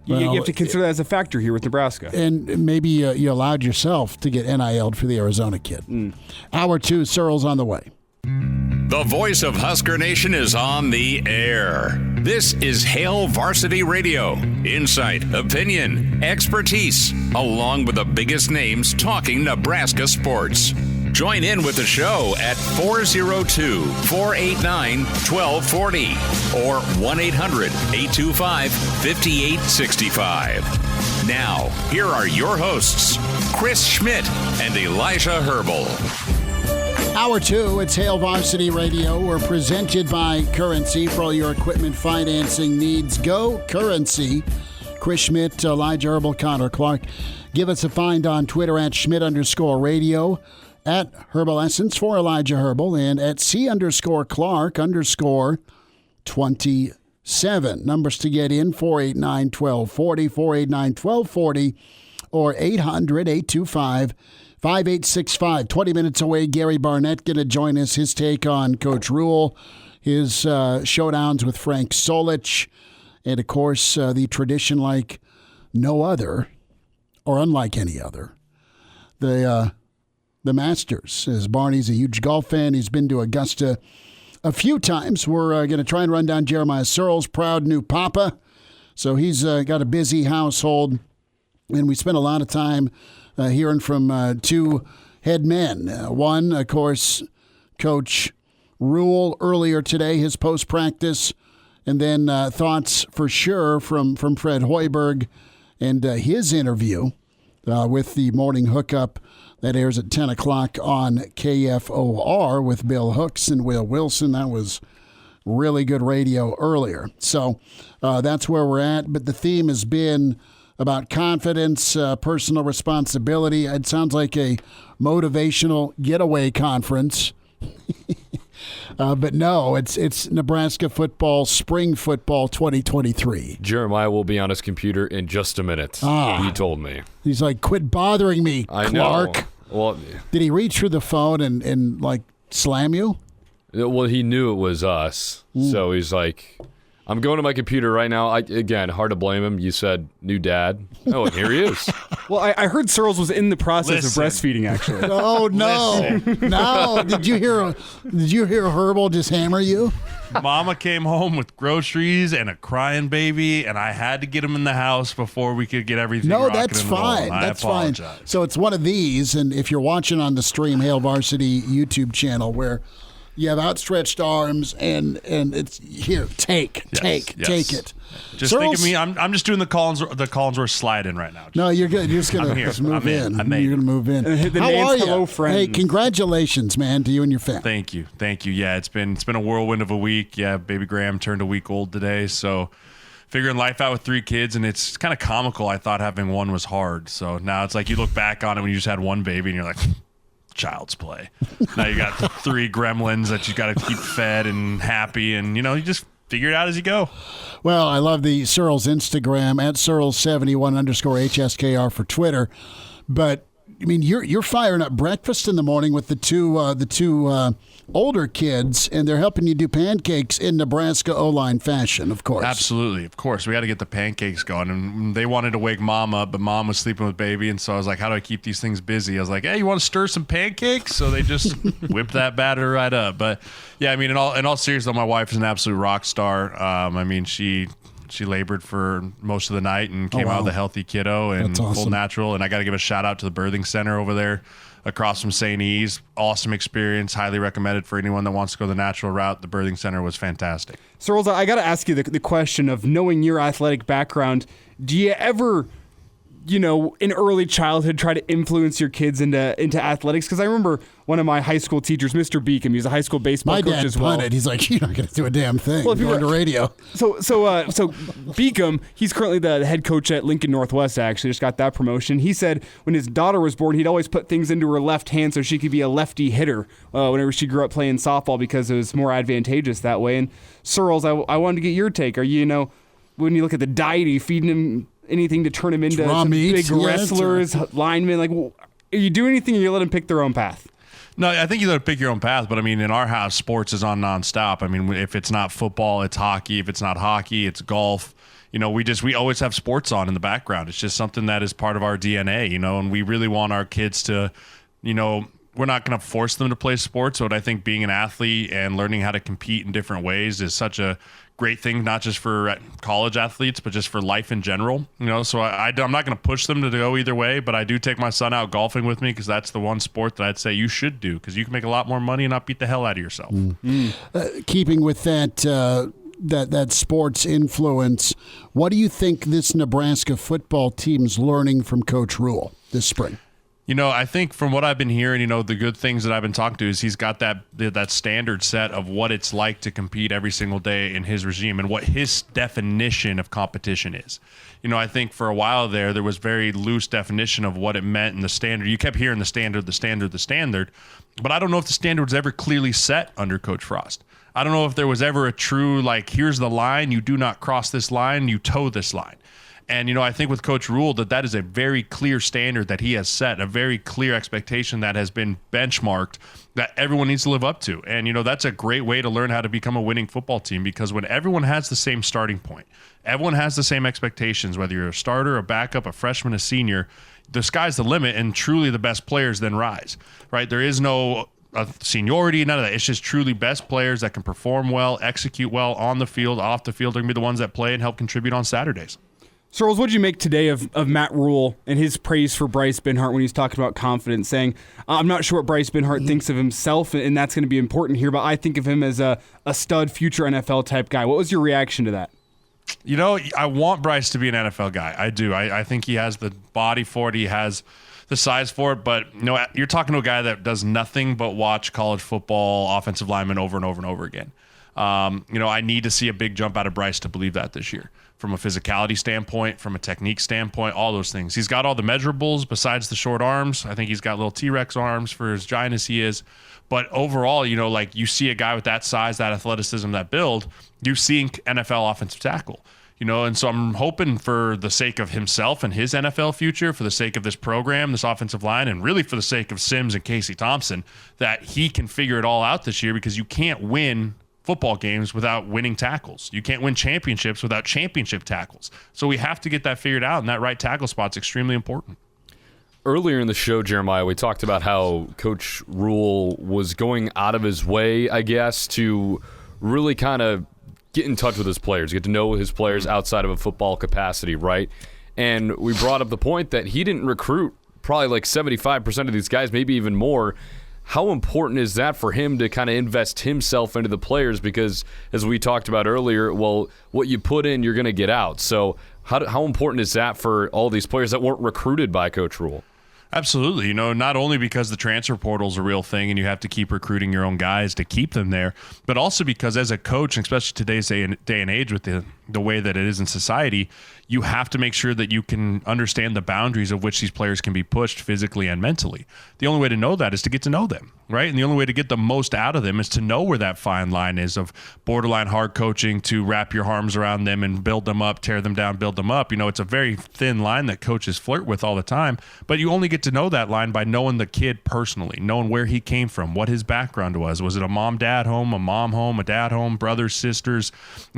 you have to consider that as a factor here with Nebraska. And maybe you allowed yourself to get NIL'd for the Arizona kid. Hour 2, Sirles on the way. The voice of Husker Nation is on the air. This is Hail Varsity Radio. Insight, opinion, expertise, along with the biggest names talking Nebraska sports. Join in with the show at 402-489-1240 or 1-800-825-5865. Now, here are your hosts, Chris Schmidt and Elijah Herbel. Hour 2, it's Hail Varsity Radio. We're presented by Currency for all your equipment financing needs. Go Currency. Chris Schmidt, Elijah Herbel, Connor Clark. Give us a find on Twitter at Schmidt_radio, at Herbal Essence for Elijah Herbel, and at C_Clark_27. Numbers to get in, 489-1240, 489-1240, or 800-825-5865. 20 minutes away, Gary Barnett going to join us. His take on Coach Rhule, his showdowns with Frank Solich, and, of course, the tradition like no other, or unlike any other, the Masters. As Barney's a huge golf fan, he's been to Augusta a few times. We're going to try and run down Jeremiah Sirles, proud new papa. So he's got a busy household, and we spent a lot of time hearing from two head men. One, of course, Coach Rhule earlier today, his post-practice, and then thoughts for sure from Fred Hoiberg and his interview with the morning hookup that airs at 10 o'clock on KFOR with Bill Hooks and Will Wilson. That was really good radio earlier. So that's where we're at. But the theme has been about confidence, personal responsibility. It sounds like a motivational getaway conference. But no, it's Nebraska football, spring football 2023. Jeremiah will be on his computer in just a minute. He told me. He's like, quit bothering me, Clark. Know. Well, did he reach through the phone and like slam you? Well, he knew it was us. So he's like, I'm going to my computer right now. Again, hard to blame him. You said new dad. Oh, and here he is. Well, I heard Sirles was in the process of breastfeeding, actually. Oh, no. No. Did you hear Herbel just hammer you? Mama came home with groceries and a crying baby, and I had to get him in the house before we could get everything rocking that's and fine. rolling. That's I apologize. fine. So it's one of these, and if you're watching on the Stream Hail Varsity YouTube channel where you have outstretched arms and it's here, take it. Just think of me. I'm just doing the Collinsworth slide in right now. No, you're good. You're just gonna move in. You're gonna move in. How are you? Hello, friend. Hey, congratulations, man, to you and your family. Thank you. Yeah, it's been a whirlwind of a week. Yeah, baby Graham turned a week old today, so figuring life out with 3 kids, and it's kind of comical. I thought having one was hard, so now it's like you look back on it when you just had one baby, and you're like, child's play. Now you got 3 gremlins that you got to keep fed and happy, and you just figure it out as you go. Well, I love the Sirles Instagram at Sirles71_HSKR for Twitter, but I mean you're firing up breakfast in the morning with the two older kids, and they're helping you do pancakes in Nebraska O-line fashion, of course. Absolutely, of course. We got to get the pancakes going, and they wanted to wake Mom up, but Mom was sleeping with baby, and so I was like, how do I keep these things busy? I was like, hey, you want to stir some pancakes? So they just whipped that batter right up. But yeah, I mean, in all seriousness, my wife is an absolute rock star. I mean, she labored for most of the night and came out with a healthy kiddo and full natural. And I got to give a shout out to the birthing center over there across from St. E's. Awesome experience. Highly recommended for anyone that wants to go the natural route. The birthing center was fantastic. Sirles, I got to ask you the question of knowing your athletic background. Do you ever, in early childhood, try to influence your kids into athletics? Because I remember one of my high school teachers, Mr. Beacom, he was a high school baseball coach as well. My dad punted. He's like, you're not going to do a damn thing. Well, if you're on the radio. So Beacom, he's currently the head coach at Lincoln Northwest, actually, just got that promotion. He said when his daughter was born, he'd always put things into her left hand so she could be a lefty hitter whenever she grew up playing softball because it was more advantageous that way. And Sirles, I wanted to get your take. Are you, when you look at the diet, are you feeding him anything to turn him into big wrestlers, linemen? Like, are you doing anything or you let him pick their own path? No, I think you got to pick your own path. But I mean, in our house, sports is on nonstop. I mean, if it's not football, it's hockey. If it's not hockey, it's golf. We always have sports on in the background. It's just something that is part of our DNA, and we really want our kids to, we're not going to force them to play sports. But I think being an athlete and learning how to compete in different ways is such a great thing, not just for college athletes, but just for life in general. So I'm not going to push them to go either way, but I do take my son out golfing with me because that's the one sport that I'd say you should do because you can make a lot more money and not beat the hell out of yourself. Keeping with that sports influence, what do you think this Nebraska football team's learning from Coach Rhule this spring? I think from what I've been hearing, the good things that I've been talking to is he's got that standard set of what it's like to compete every single day in his regime and what his definition of competition is. I think for a while there was very loose definition of what it meant in the standard. You kept hearing the standard, but I don't know if the standard was ever clearly set under Coach Frost. I don't know if there was ever a true, here's the line, you do not cross this line, you toe this line. And, I think with Coach Rhule that is a very clear standard that he has set, a very clear expectation that has been benchmarked that everyone needs to live up to. And, that's a great way to learn how to become a winning football team because when everyone has the same starting point, everyone has the same expectations, whether you're a starter, a backup, a freshman, a senior, the sky's the limit and truly the best players then rise, right? There is no seniority, none of that. It's just truly best players that can perform well, execute well on the field, off the field. They're going to be the ones that play and help contribute on Saturdays. Sirles, what did you make today of Matt Rhule and his praise for Bryce Benhart when he's talking about confidence, saying, I'm not sure what Bryce Benhart thinks of himself, and that's going to be important here, but I think of him as a stud future NFL type guy. What was your reaction to that? I want Bryce to be an NFL guy. I do. I think he has the body for it. He has the size for it, but you're talking to a guy that does nothing but watch college football offensive linemen over and over and over again. I need to see a big jump out of Bryce to believe that this year. From a physicality standpoint, from a technique standpoint, all those things. He's got all the measurables besides the short arms. I think he's got little T-Rex arms for as giant as he is. But overall, you see a guy with that size, that athleticism, that build, you see NFL offensive tackle. And so I'm hoping for the sake of himself and his NFL future, for the sake of this program, this offensive line, and really for the sake of Sims and Casey Thompson, that he can figure it all out this year, because you can't win football games without winning tackles. You can't win championships without championship tackles. So we have to get that figured out, and that right tackle spot's extremely important. Earlier in the show, Jeremiah, we talked about how Coach Rhule was going out of his way, I guess, to really kind of get in touch with his players, get to know his players outside of a football capacity, right? And we brought up the point that he didn't recruit probably like 75% of these guys, maybe even more. How important is that for him to kind of invest himself into the players? Because as we talked about earlier, well, what you put in, you're going to get out. So how important is that for all these players that weren't recruited by Coach Rhule? Absolutely. Not only because the transfer portal is a real thing and you have to keep recruiting your own guys to keep them there, but also because as a coach, especially today's day and age with the way that it is in society, you have to make sure that you can understand the boundaries of which these players can be pushed physically and mentally. The only way to know that is to get to know them, right? And the only way to get the most out of them is to know where that fine line is of borderline hard coaching to wrap your arms around them and build them up, tear them down, build them up. It's a very thin line that coaches flirt with all the time, but you only get to know that line by knowing the kid personally, knowing where he came from, what his background was. Was it a mom-dad home, a mom home, a dad home, brothers, sisters?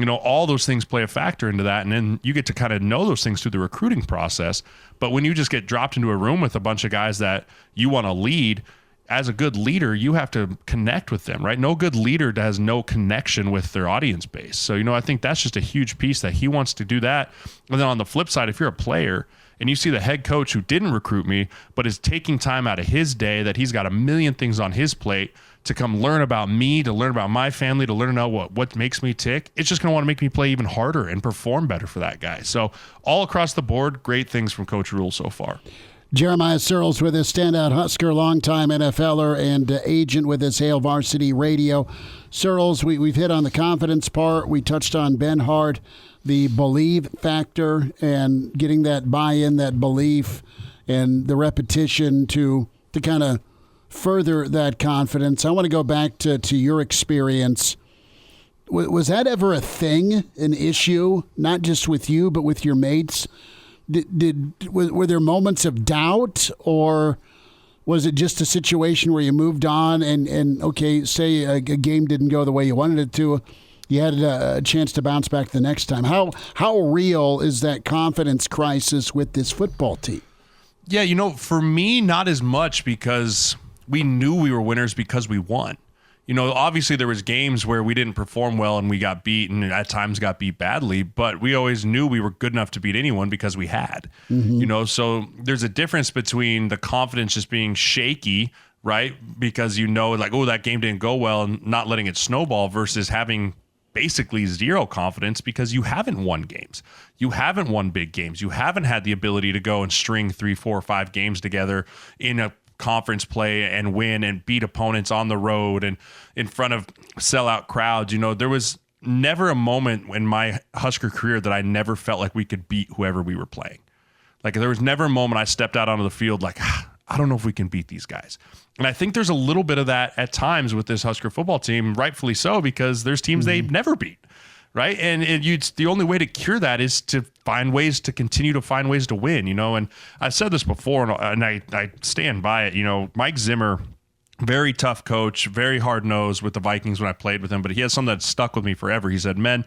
All those things play a factor into that, and then you get to kind of know those things through the recruiting process. But when you just get dropped into a room with a bunch of guys that you want to lead, as a good leader, you have to connect with them, right? No good leader has no connection with their audience base. So, I think that's just a huge piece that he wants to do that. And then on the flip side, if you're a player and you see the head coach who didn't recruit me, but is taking time out of his day, that he's got a million things on his plate to come learn about me, to learn about my family, to learn about what makes me tick, it's just going to want to make me play even harder and perform better for that guy. So all across the board, great things from Coach Rhule so far. Jeremiah Sirles with us, standout Husker, longtime NFLer and agent with us, Hail Varsity Radio. Sirles, we've hit on the confidence part. We touched on Benhart, the believe factor, and getting that buy-in, that belief, and the repetition to kind of further that confidence. I want to go back to your experience. Was that ever a thing, an issue, not just with you, but with your mates? Were there moments of doubt, or was it just a situation where you moved on and okay, say a game didn't go the way you wanted it to, you had a chance to bounce back the next time? How real is that confidence crisis with this football team? Yeah, for me, not as much, because we knew we were winners because we won. Obviously there was games where we didn't perform well and we got beat, and at times got beat badly, but we always knew we were good enough to beat anyone because we had. Mm-hmm. So there's a difference between the confidence just being shaky, right? Because that game didn't go well, and not letting it snowball, versus having basically zero confidence because you haven't won games. You haven't won big games. You haven't had the ability to go and string 3, 4, or 5 games together in a conference play and win and beat opponents on the road and in front of sellout crowds. There was never a moment in my Husker career that I never felt like we could beat whoever we were playing. Like, there was never a moment I stepped out onto the field like, I don't know if we can beat these guys. And I think there's a little bit of that at times with this Husker football team, rightfully so, because there's teams they've never beat. Right. And the only way to cure that is to find ways to continue to find ways to win, and I've said this before, and I stand by it. Mike Zimmer, very tough coach, very hard nosed with the Vikings when I played with him, but he has something that stuck with me forever. He said, "Men,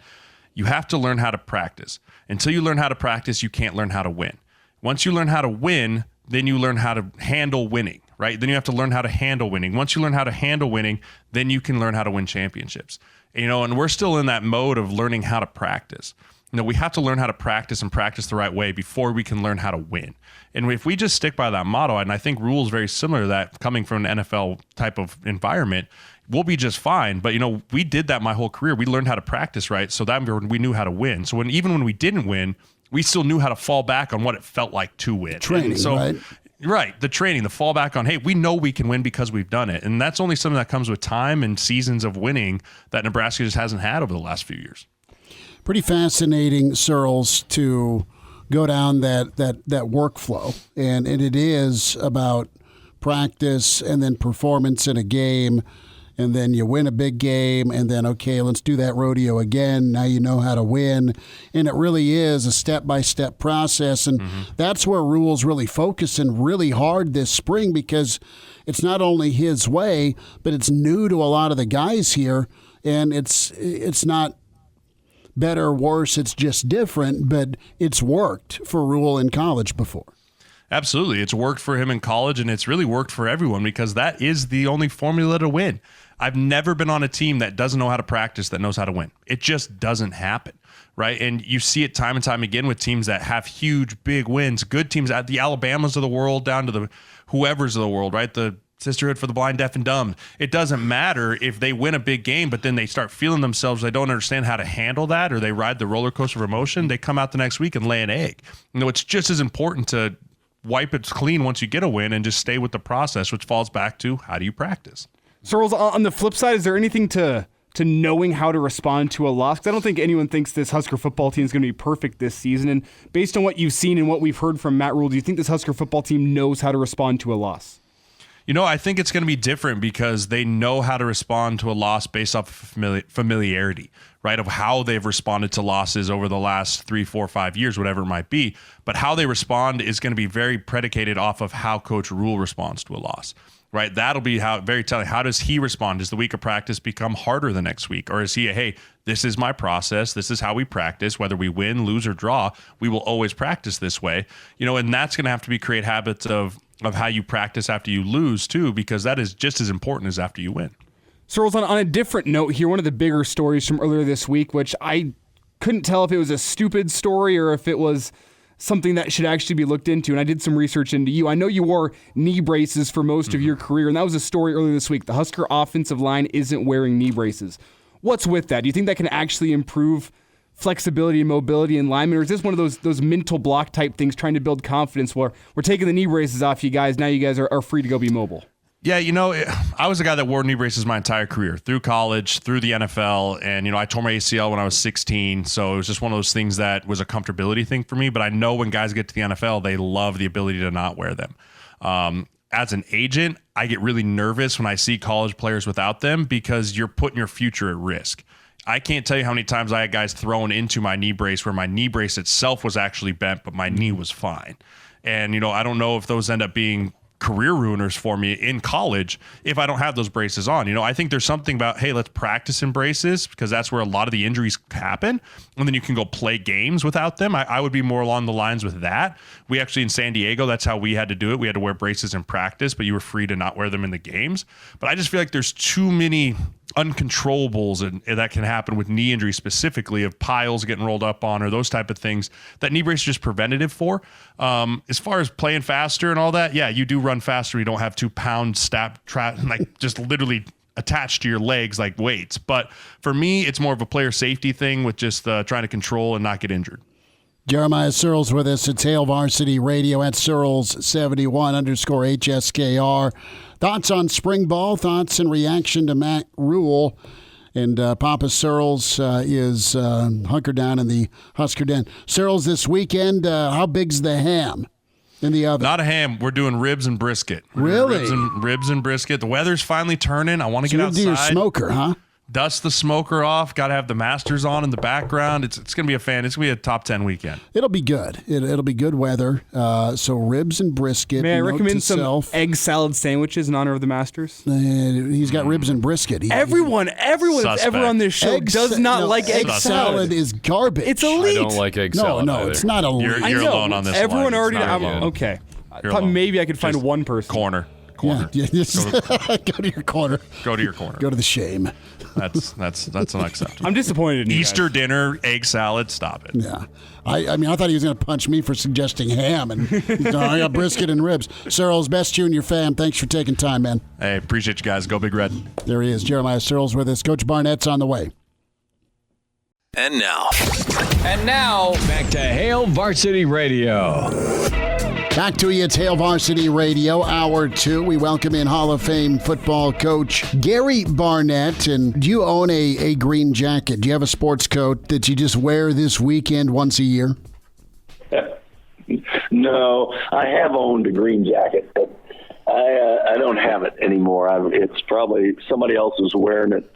you have to learn how to practice. Until you learn how to practice, you can't learn how to win. Once you learn how to win, then you learn how to handle winning, right? Then you have to learn how to handle winning. Once you learn how to handle winning, then you can learn how to win championships." And we're still in that mode of learning how to practice. We have to learn how to practice and practice the right way before we can learn how to win. And if we just stick by that motto, and I think Rhule is very similar to that, coming from an NFL type of environment, we'll be just fine. But, we did that my whole career. We learned how to practice, right? So that we knew how to win. So even when we didn't win, we still knew how to fall back on what it felt like to win. Training, right? Right. The training, the fallback on, hey, we know we can win because we've done it. And that's only something that comes with time and seasons of winning that Nebraska just hasn't had over the last few years. Pretty fascinating, Sirles, to go down that workflow. And it is about practice and then performance in a game. And then you win a big game, and then, okay, let's do that rodeo again. Now you know how to win. And it really is a step-by-step process. And that's where Rhule's really focusing really hard this spring, because it's not only his way, but it's new to a lot of the guys here. And it's not better or worse. It's just different, but it's worked for Rhule in college before. Absolutely. It's worked for him in college, and it's really worked for everyone because that is the only formula to win. I've never been on a team that doesn't know how to practice that knows how to win. It just doesn't happen, right? And you see it time and time again with teams that have huge, big wins, good teams, at the Alabamas of the world down to the whoever's of the world, right? The Sisterhood for the Blind, Deaf, and Dumb. It doesn't matter if they win a big game, but then they start feeling themselves, they don't understand how to handle that, or they ride the roller coaster of emotion, they come out the next week and lay an egg. You know, it's just as important to wipe it clean once you get a win and just stay with the process, which falls back to how do you practice? Sirles, on the flip side, is there anything to knowing how to respond to a loss? Because I don't think anyone thinks this Husker football team is going to be perfect this season. And based on what you've seen and what we've heard from Matt Rhule, do you think this Husker football team knows how to respond to a loss? You know, I think it's going to be different because they know how to respond to a loss based off familiarity, right, of how they've responded to losses over the last 3, 4, 5 years, whatever it might be. But how they respond is going to be very predicated off of how Coach Rhule responds to a loss. Right, that'll be very telling. How does he respond? Does the week of practice become harder the next week? Or is he, hey, this is my process. This is how we practice. Whether we win, lose, or draw, we will always practice this way. You know, and that's going to have to be create habits of how you practice after you lose, too, because that is just as important as after you win. Sirles, on a different note here, one of the bigger stories from earlier this week, which I couldn't tell if it was a stupid story or if it was something that should actually be looked into, and I did some research into you. I know you wore knee braces for most of your career, and that was a story earlier this week. The Husker offensive line isn't wearing knee braces. What's with that? Do you think that can actually improve flexibility and mobility in linemen, or is this one of those mental block type things trying to build confidence where we're taking the knee braces off you guys, now you guys are free to go be mobile? Yeah, you know, I was a guy that wore knee braces my entire career, through college, through the NFL, and, you know, I tore my ACL when I was 16, so it was just one of those things that was a comfortability thing for me, but I know when guys get to the NFL, they love the ability to not wear them. As an agent, I get really nervous when I see college players without them because you're putting your future at risk. I can't tell you how many times I had guys thrown into my knee brace where my knee brace itself was actually bent, but my knee was fine. And, you know, I don't know if those end up being career ruiners for me in college if I don't have those braces on. You know, I think there's something about, hey, let's practice in braces because that's where a lot of the injuries happen, and then you can go play games without them. I would be more along the lines with that. We actually, in San Diego, that's how we had to do it. We had to wear braces in practice, but you were free to not wear them in the games. But I just feel like there's too many uncontrollables and that can happen with knee injury, specifically of piles getting rolled up on or those type of things that knee brace is just preventative for. As far as playing faster and all that, yeah, you do run faster. You don't have 2 pound like just literally attached to your legs like weights. But for me, it's more of a player safety thing with just trying to control and not get injured. Jeremiah Sirles with us at Hail Varsity Radio at Sirles71_HSKR. Thoughts on spring ball, thoughts and reaction to Matt Rhule. And Papa Sirles is hunkered down in the Husker Den. Sirles, this weekend, how big's the ham in the oven? Not a ham. We're doing ribs and brisket. Really? Ribs and brisket. The weather's finally turning. I want to get outside. Do your smoker, huh? Dust the smoker off. Got to have the Masters on in the background. It's going to be It's going to be a top 10 weekend. It'll be good. It'll be good weather. So ribs and brisket. May I recommend some egg salad sandwiches in honor of the Masters? He's got ribs and brisket. Everyone that's ever on this show does not like egg salad. Is garbage. It's elite. I don't like egg salad. No, either. it's not elite. You're alone on this. Everyone line. already. Okay. I thought maybe I could find one person. Corner. Yeah, go to your corner. Go to your corner. Go to the shame. That's unacceptable. I'm disappointed in you Easter guys. dinner, egg salad, stop it. Yeah. I mean, I thought he was going to punch me for suggesting ham, and I got brisket and ribs. Sirles, best junior fam, thanks for taking time, man. Hey, appreciate you guys. Go Big Red. There he is, Jeremiah Sirles with us. Coach Barnett's on the way. And now, back to Hail Varsity Radio. Back to you. It's Hail Varsity Radio, Hour 2. We welcome in Hall of Fame football coach Gary Barnett. And do you own a green jacket? Do you have a sports coat that you just wear this weekend once a year? No, I have owned a green jacket, but I don't have it anymore. It's probably somebody else is wearing it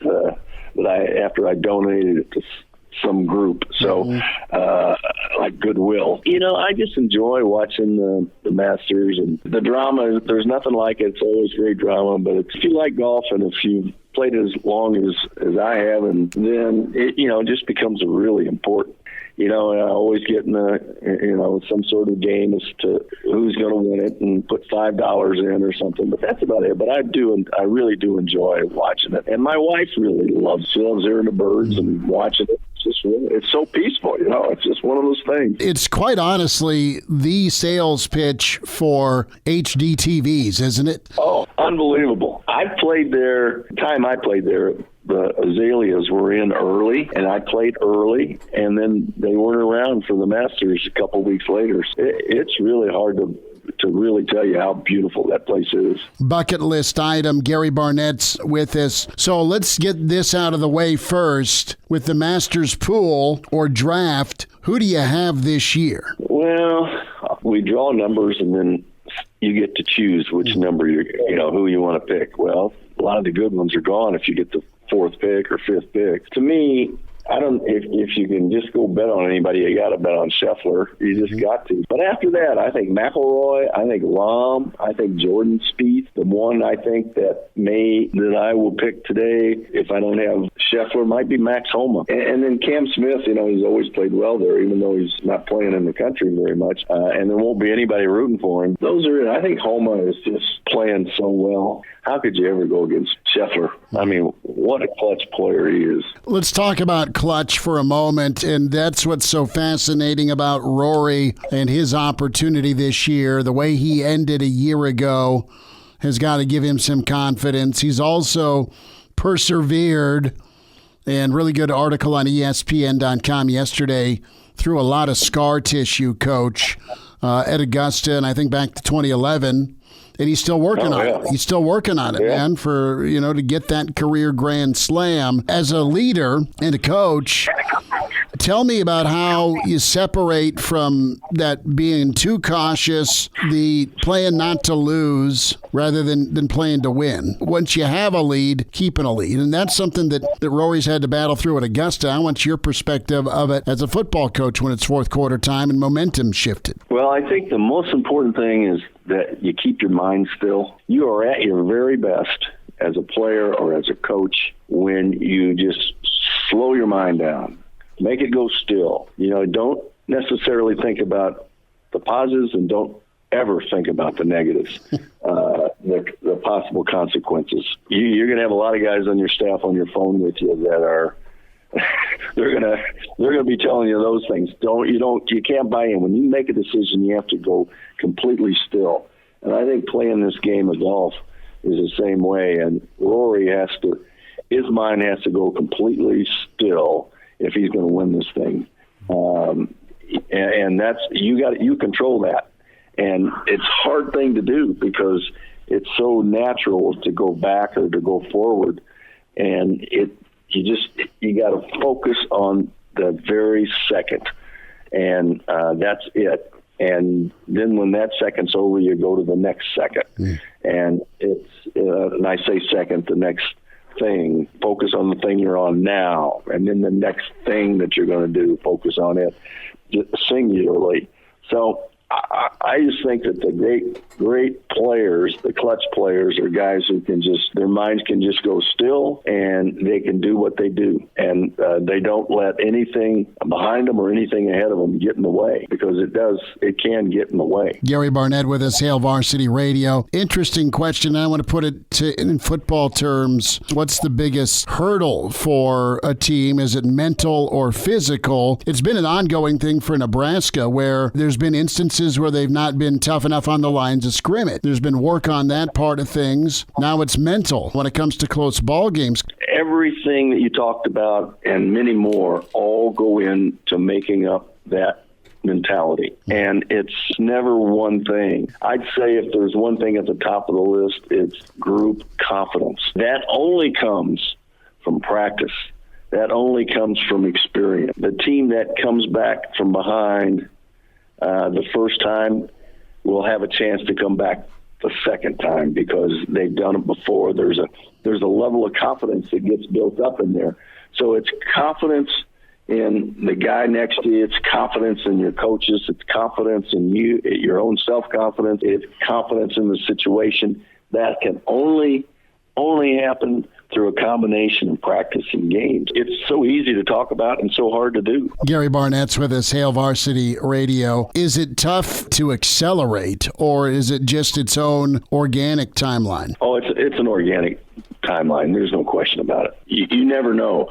after I donated it to some group. So, like Goodwill. I just enjoy watching the Masters and the drama. There's nothing like it. It's always great drama. But if you like golf and if you played as long as I have, and then it just becomes really important. I always get in some sort of game as to who's going to win it and put $5 in or something. But that's about it. But I really do enjoy watching it. And my wife really loves hearing the birds and watching it. It's so peaceful, It's just one of those things. It's quite honestly the sales pitch for HD TVs, isn't it? Oh, unbelievable. I played there, the Azaleas were in early, and I played early, and then they weren't around for the Masters a couple weeks later. It's really hard to really tell you how beautiful that place is. Bucket list item, Gary Barnett's with us. So let's get this out of the way first. With the Masters pool or draft, who do you have this year? Well, we draw numbers, and then you get to choose which number who you want to pick. Well, a lot of the good ones are gone if you get the 4th pick or 5th pick. To me, if you can just go bet on anybody, you got to bet on Scheffler. You just got to. But after that, I think McIlroy, I think Rahm, I think Jordan Spieth. The one I think that I will pick today, if I don't have Scheffler, might be Max Homa. And then Cam Smith, he's always played well there, even though he's not playing in the country very much. And there won't be anybody rooting for him. Those are it. I think Homa is just playing so well. How could you ever go against Scheffler? I mean, what a clutch player he is. Let's talk about clutch for a moment, and that's what's so fascinating about Rory and his opportunity this year. The way he ended a year ago has got to give him some confidence. He's also persevered, and really good article on ESPN.com yesterday, through a lot of scar tissue, Coach, at Augusta, and I think back to 2011. And he's still working on it. He's still working on it, man, for, to get that career grand slam. As a leader and a coach, tell me about how you separate from that being too cautious, the playing not to lose rather than playing to win. Once you have a lead, keeping a lead. And that's something that Rory's had to battle through at Augusta. I want your perspective of it as a football coach when it's 4th quarter time and momentum shifted. Well, I think the most important thing is that you keep your mind still. You are at your very best as a player or as a coach when you just slow your mind down. Make it go still. Don't necessarily think about the positives and don't ever think about the negatives, the possible consequences. You're going to have a lot of guys on your staff on your phone with you that are they're gonna be telling you those things. You can't buy in. When you make a decision, you have to go completely still. And I think playing this game of golf is the same way. And Rory his mind has to go completely still if he's going to win this thing. And that's you control that. And it's a hard thing to do because it's so natural to go back or to go forward, and you got to focus on the very second, and that's it. And then when that second's over, you go to the next second, and it's and I say second, the next thing. Focus on the thing you're on now, and then the next thing that you're going to do, focus on it singularly. So I just think that the great players, the clutch players, are guys who can their minds can just go still and they can do what they do. And they don't let anything behind them or anything ahead of them get in the way, because it can get in the way. Gary Barnett with us, Hail Varsity Radio. Interesting question. I want to put it in football terms. What's the biggest hurdle for a team? Is it mental or physical? It's been an ongoing thing for Nebraska where there's been instances where they've not been tough enough on the lines of scrimmage. There's been work on that part of things. Now it's mental when it comes to close ball games. Everything that you talked about and many more all go into making up that mentality, and it's never one thing. I'd say if there's one thing at the top of the list, it's group confidence. That only comes from practice. That only comes from experience. The team that comes back from behind the first time will have a chance to come back the second time because they've done it before. There's a level of confidence that gets built up in there. So it's confidence in the guy next to you. It's confidence in your coaches. It's confidence in you, your own self-confidence. It's confidence in the situation. That can only happen through a combination of practice and games. It's so easy to talk about and so hard to do. Gary Barnett's with us, Hail Varsity Radio. Is it tough to accelerate, or is it just its own organic timeline? Oh, it's an organic timeline. There's no question about it. You never know.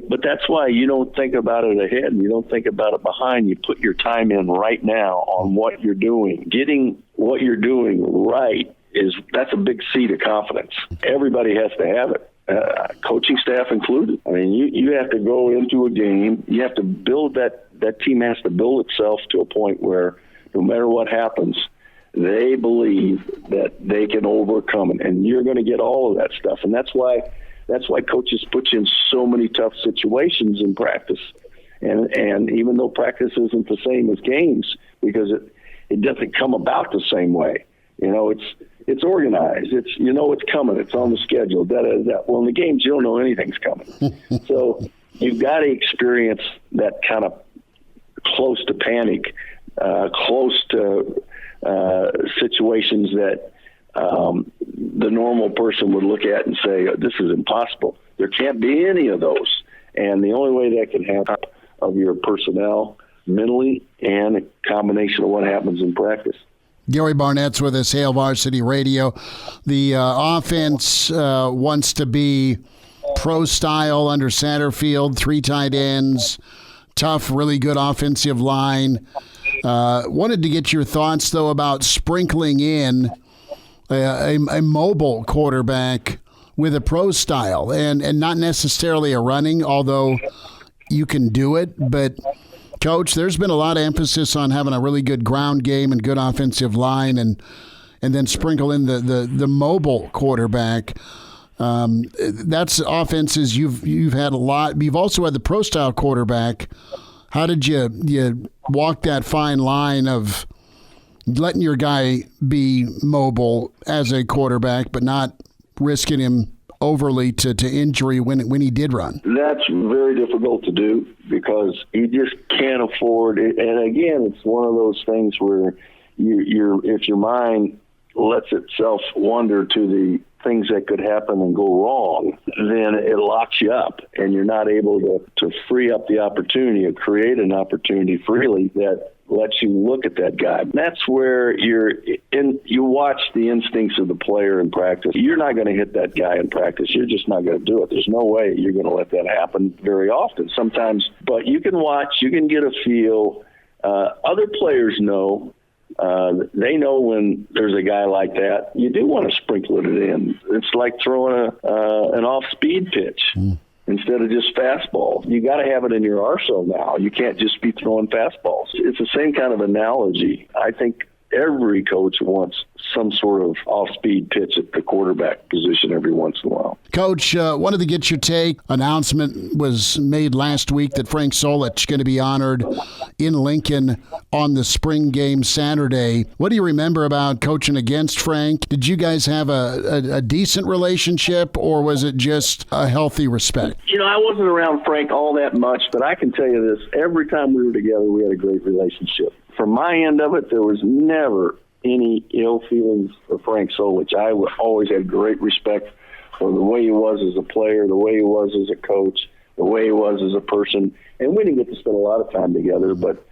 But that's why you don't think about it ahead and you don't think about it behind. You put your time in right now on what you're doing. Getting what you're doing right that's a big seed of confidence. Everybody has to have it. Coaching staff included. I mean, you have to go into a game. You have to build that team has to build itself to a point where no matter what happens, they believe that they can overcome it. And you're going to get all of that stuff. And that's why coaches put you in so many tough situations in practice. And even though practice isn't the same as games, because it doesn't come about the same way. You know, it's organized. It's coming. It's on the schedule. Well, in the games, you don't know anything's coming. So you've got to experience that kind of close to panic, close to situations that the normal person would look at and say, this is impossible. There can't be any of those. And the only way that can happen of your personnel mentally and a combination of what happens in practice. Gary Barnett's with us, Hail Varsity Radio. The offense wants to be pro style under center field, 3 tight ends, tough, really good offensive line. Wanted to get your thoughts, though, about sprinkling in a mobile quarterback with a pro style and not necessarily a running, although you can do it, but Coach, there's been a lot of emphasis on having a really good ground game and good offensive line, and then sprinkle in the mobile quarterback. That's offenses you've had a lot. You've also had the pro style quarterback. How did you walk that fine line of letting your guy be mobile as a quarterback, but not risking him overly to injury when he did run? That's very difficult to do because you just can't afford it. And again, it's one of those things where if your mind lets itself wander to the things that could happen and go wrong, then it locks you up and you're not able to free up the opportunity or create an opportunity freely that lets you look at that guy. That's where you watch the instincts of the player in practice. You're not going to hit that guy in practice. You're just not going to do it. There's no way you're going to let that happen very often. Sometimes, but you can watch, you can get a feel. Other players know. They know when there's a guy like that. You do want to sprinkle it in. It's like throwing an off-speed pitch. Instead of just fastballs. You got to have it in your arsenal now. You can't just be throwing fastballs. It's the same kind of analogy. I think every coach wants some sort of off-speed pitch at the quarterback position every once in a while. Coach, wanted to get your take. Announcement was made last week that Frank Solich is going to be honored in Lincoln on the spring game Saturday. What do you remember about coaching against Frank? Did you guys have a decent relationship, or was it just a healthy respect? You know, I wasn't around Frank all that much, but I can tell you this. Every time we were together, we had a great relationship. From my end of it, there was never any ill feelings for Frank Solich. I always had great respect for the way he was as a player, the way he was as a coach, the way he was as a person. And we didn't get to spend a lot of time together, but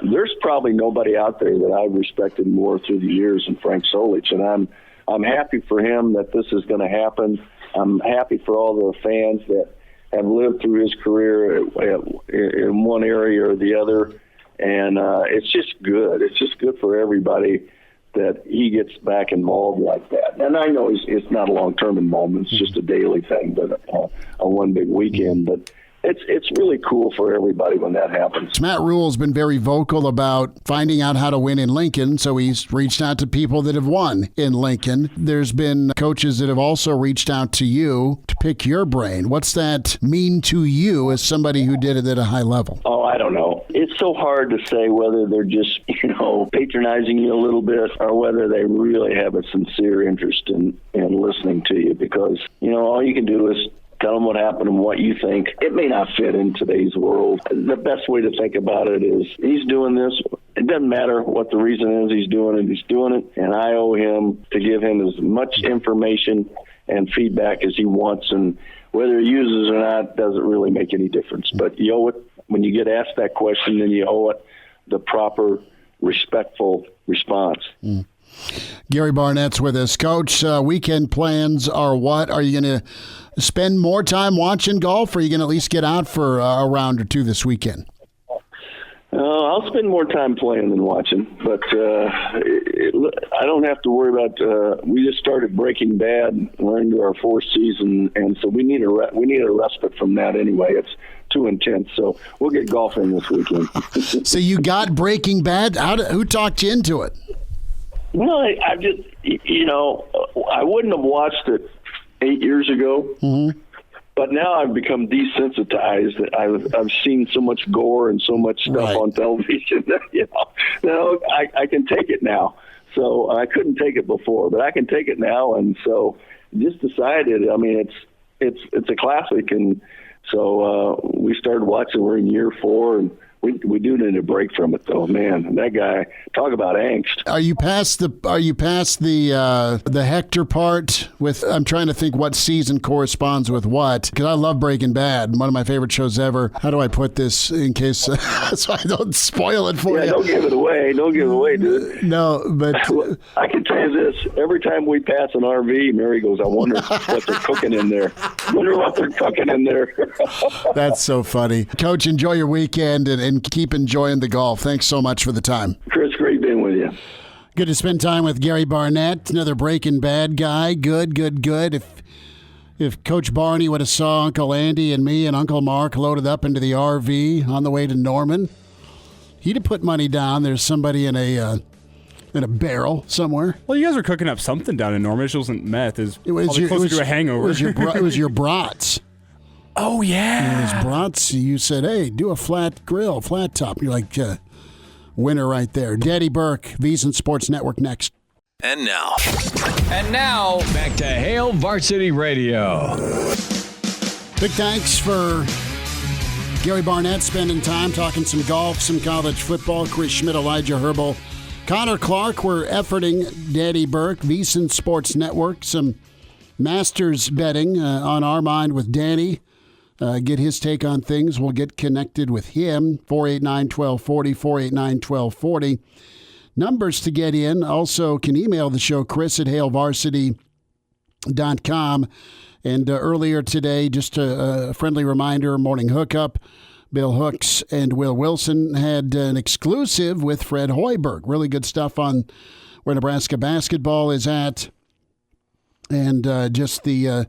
there's probably nobody out there that I've respected more through the years than Frank Solich. And I'm happy for him that this is going to happen. I'm happy for all the fans that have lived through his career in one area or the other. And it's just good. It's just good for everybody that he gets back involved like that. And I know it's not a long-term involvement. It's just a daily thing, but on one big weekend. But it's really cool for everybody when that happens. Matt Rhule has been very vocal about finding out how to win in Lincoln, so he's reached out to people that have won in Lincoln. There's been coaches that have also reached out to you to pick your brain. What's that mean to you as somebody who did it at a high level? Oh, I don't know. It's so hard to say whether they're just, patronizing you a little bit or whether they really have a sincere interest in listening to you, because, all you can do is tell them what happened and what you think. It may not fit in today's world. The best way to think about it is he's doing this. It doesn't matter what the reason is he's doing it, and I owe him to give him as much information and feedback as he wants, and whether he uses it or not doesn't really make any difference. But you owe it, when you get asked that question, then you owe it the proper, respectful response. Gary Barnett's with us. Coach, weekend plans are what? Are you going to spend more time watching golf, or are you going to at least get out for a round or two this weekend? I'll spend more time playing than watching, but I don't have to worry about. We just started Breaking Bad. We're into our fourth season, and so we need a respite from that anyway. It's too intense, so we'll get golf in this weekend. So you got Breaking Bad? Who talked you into it? Well, I just, I wouldn't have watched it 8 years ago. Mm-hmm. But now I've become desensitized. I've seen so much gore and so much stuff on television. I can take it now. So I couldn't take it before, but I can take it now. And so just decided. I mean, it's a classic, and so we started watching. We're in year 4, and we do need a break from it, though. Man, that guy, talk about angst. Are you past the Hector part? I'm trying to think what season corresponds with what, because I love Breaking Bad, one of my favorite shows ever. How do I put this in case so I don't spoil it for you? Don't give it away. Don't give it away, dude. No, but I can tell you this: every time we pass an RV, Mary goes, "I wonder what they're cooking in there. That's so funny. Coach, enjoy your weekend and keep enjoying the golf. Thanks so much for the time. Chris, great being with you. Good to spend time with Gary Barnett, another Breaking Bad guy. Good. If Coach Barney would have saw Uncle Andy and me and Uncle Mark loaded up into the RV on the way to Norman, he'd have put money down. There's somebody in a barrel somewhere. Well, you guys were cooking up something down in Norman. It wasn't meth. It was closer to a hangover. It was your brats. Oh, yeah. And his brats, you said, hey, do a flat grill, flat top. You're like, winner right there. Daddy Burke, VSiN Sports Network next. And now, back to Hail Varsity Radio. Big thanks for Gary Barnett spending time talking some golf, some college football. Chris Schmidt, Elijah Herbel, Connor Clark. We're efforting Daddy Burke, VSiN Sports Network. Some Masters betting on our mind with Danny. Get his take on things. We'll get connected with him. 489-1240, 489-1240. Numbers to get in. Also can email the show, Chris at hailvarsity.com. And earlier today, just a friendly reminder, Morning Hookup, Bill Hooks and Will Wilson had an exclusive with Fred Hoiberg. Really good stuff on where Nebraska basketball is at. And just the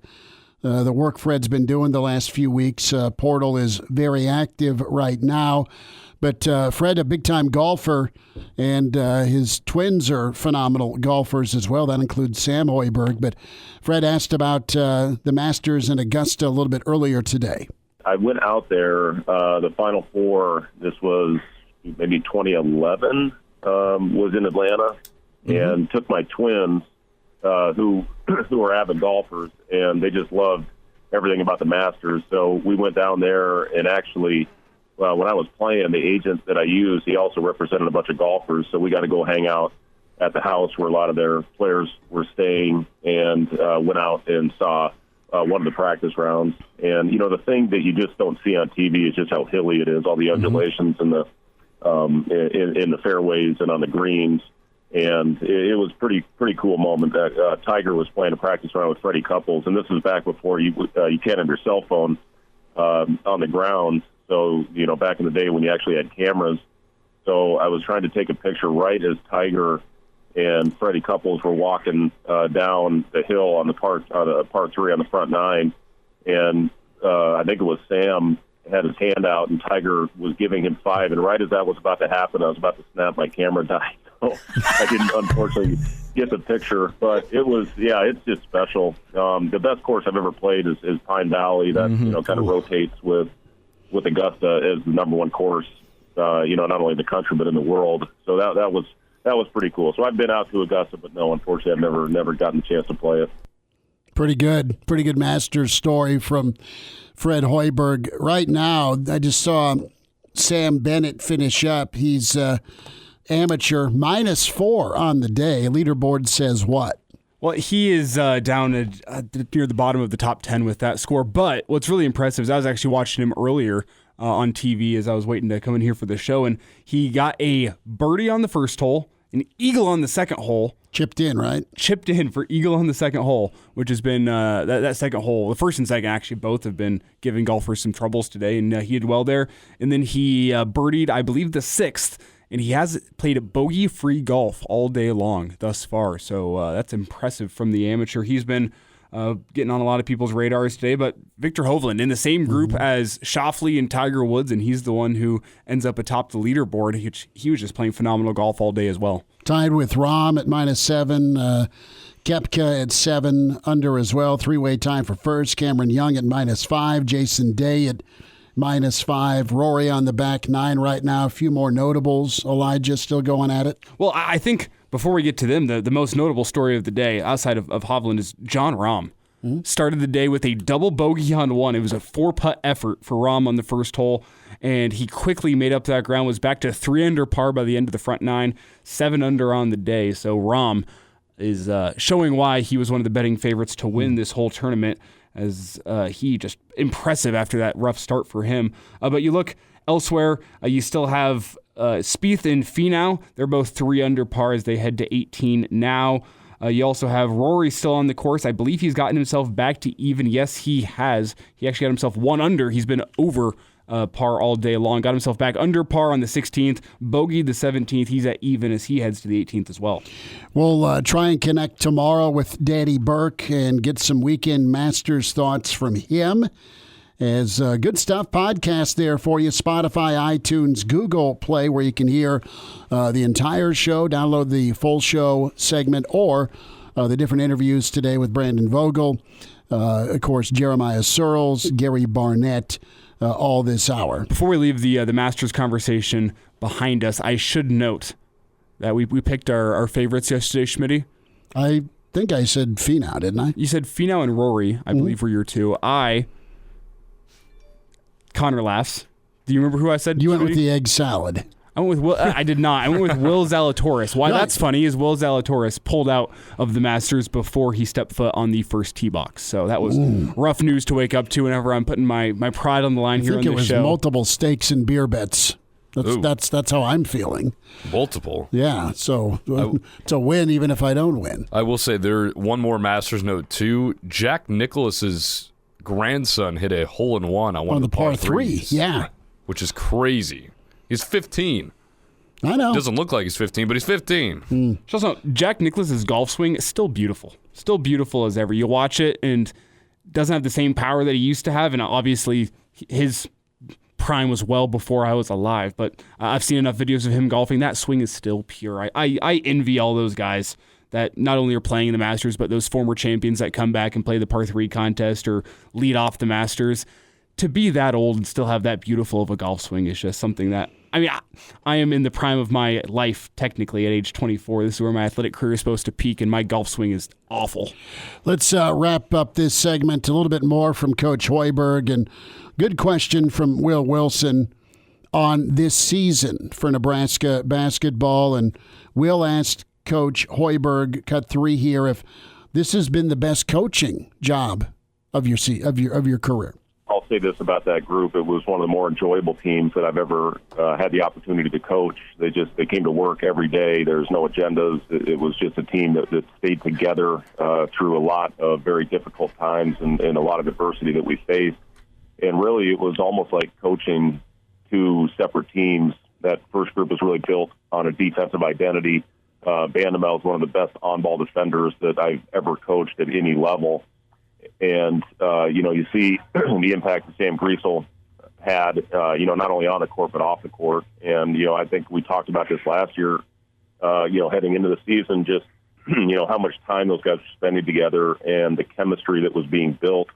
work Fred's been doing the last few weeks. Portal is very active right now. But Fred, a big-time golfer, and his twins are phenomenal golfers as well. That includes Sam Hoiberg. But Fred asked about the Masters in Augusta a little bit earlier today. I went out there, the Final Four, this was maybe 2011, was in Atlanta, and took my twins, who are avid golfers, and they just loved everything about the Masters. So we went down there, and actually, when I was playing, the agent that I used, he also represented a bunch of golfers, so we got to go hang out at the house where a lot of their players were staying, and went out and saw one of the practice rounds. And, the thing that you just don't see on TV is just how hilly it is, all the undulations in the fairways and on the greens. And it was pretty cool moment that Tiger was playing a practice round with Freddie Couples, and this was back before you can't have your cell phone on the ground. So back in the day when you actually had cameras. So I was trying to take a picture right as Tiger and Freddie Couples were walking down the hill on the par 3 on the front 9, and I think it was Sam had his hand out, and Tiger was giving him 5. And right as that was about to happen, I was about to snap my camera died. So I didn't, unfortunately, get the picture. But it was, it's just special. The best course I've ever played is Pine Valley. That kind of rotates with Augusta as the number one course. Not only in the country but in the world. So that was pretty cool. So I've been out to Augusta, but no, unfortunately, I've never gotten the chance to play it. Pretty good Masters story from Fred Hoiberg. Right now, I just saw Sam Bennett finish up. He's amateur, -4 on the day. Leaderboard says what? Well, he is down near the bottom of the top 10 with that score. But what's really impressive is I was actually watching him earlier on TV as I was waiting to come in here for the show, and he got a birdie on the first hole, an eagle on the second hole. Chipped in, right? Chipped in for eagle on the second hole, which has been that second hole. The first and second actually both have been giving golfers some troubles today, and he did well there. And then he birdied, I believe, the sixth, and he has played a bogey-free golf all day long thus far. So that's impressive from the amateur. He's been getting on a lot of people's radars today, but Victor Hovland in the same group as Schauffele and Tiger Woods, and he's the one who ends up atop the leaderboard. He was just playing phenomenal golf all day as well. Tied with Rahm at -7, Koepka at 7 under as well. Three-way tie for first. Cameron Young at -5, Jason Day at -5, Rory on the back 9 right now. A few more notables. Elijah still going at it. Well, I think before we get to them, the most notable story of the day outside of Hovland is Jon Rahm. Mm-hmm. Started the day with a double bogey on 1. It was a 4-putt effort for Rahm on the first hole, and he quickly made up that ground, was back to 3 under par by the end of the front 9, 7 under on the day. So Rahm is showing why he was one of the betting favorites to win this whole tournament, as he just impressive after that rough start for him. But you look elsewhere, you still have Spieth and Finau. They're both 3 under par as they head to 18 now. You also have Rory still on the course. I believe he's gotten himself back to even. Yes, he has. He actually got himself 1 under. He's been over par all day long. Got himself back under par on the 16th. Bogeyed the 17th. He's at even as he heads to the 18th as well. We'll try and connect tomorrow with Daddy Burke and get some weekend Masters thoughts from him. As good stuff podcast there for you. Spotify, iTunes, Google Play, where you can hear the entire show, download the full show segment, or the different interviews today with Brandon Vogel, of course, Jeremiah Sirles, Gary Barnett, all this hour. Before we leave the Masters conversation behind us, I should note that we picked our favorites yesterday, Schmitty. I think I said Finau, didn't I? You said Finau and Rory, I believe were your two. Connor laughs. Do you remember who I said? You went with the egg salad. I went with Will. I did not. I went with Will Zalatoris. Why that's funny is Will Zalatoris pulled out of the Masters before he stepped foot on the first tee box. So that was rough news to wake up to whenever I'm putting my pride on the line here on the show. I think it was multiple stakes and beer bets. That's how I'm feeling. Multiple. Yeah, so it's a win even if I don't win. I will say there one more Masters note too. Jack Nicklaus's grandson hit a hole-in-one on one of the par 3s. Yeah. Which is crazy. He's 15. I know. Doesn't look like he's 15, but he's 15. Also, Jack Nicklaus's golf swing is still beautiful. Still beautiful as ever. You watch it and doesn't have the same power that he used to have, and obviously his prime was well before I was alive, but I've seen enough videos of him golfing. That swing is still pure. I envy all those guys that not only are playing in the Masters, but those former champions that come back and play the par 3 contest or lead off the Masters. To be that old and still have that beautiful of a golf swing is just something that, I am in the prime of my life, technically, at age 24. This is where my athletic career is supposed to peak, and my golf swing is awful. Let's wrap up this segment a little bit more from Coach Hoiberg. And good question from Will Wilson on this season for Nebraska basketball. And Will asked Coach Hoiberg, cut 3 here, if this has been the best coaching job of your career. I'll say this about that group. It was one of the more enjoyable teams that I've ever had the opportunity to coach. They came to work every day. There's no agendas. It was just a team that stayed together through a lot of very difficult times and a lot of adversity that we faced. And really, it was almost like coaching 2 separate teams. That first group was really built on a defensive identity. Bandamel is one of the best on-ball defenders that I've ever coached at any level. And, you see the impact that Sam Griesel had, not only on the court but off the court. And, I think we talked about this last year, heading into the season, just, how much time those guys were spending together and the chemistry that was being built.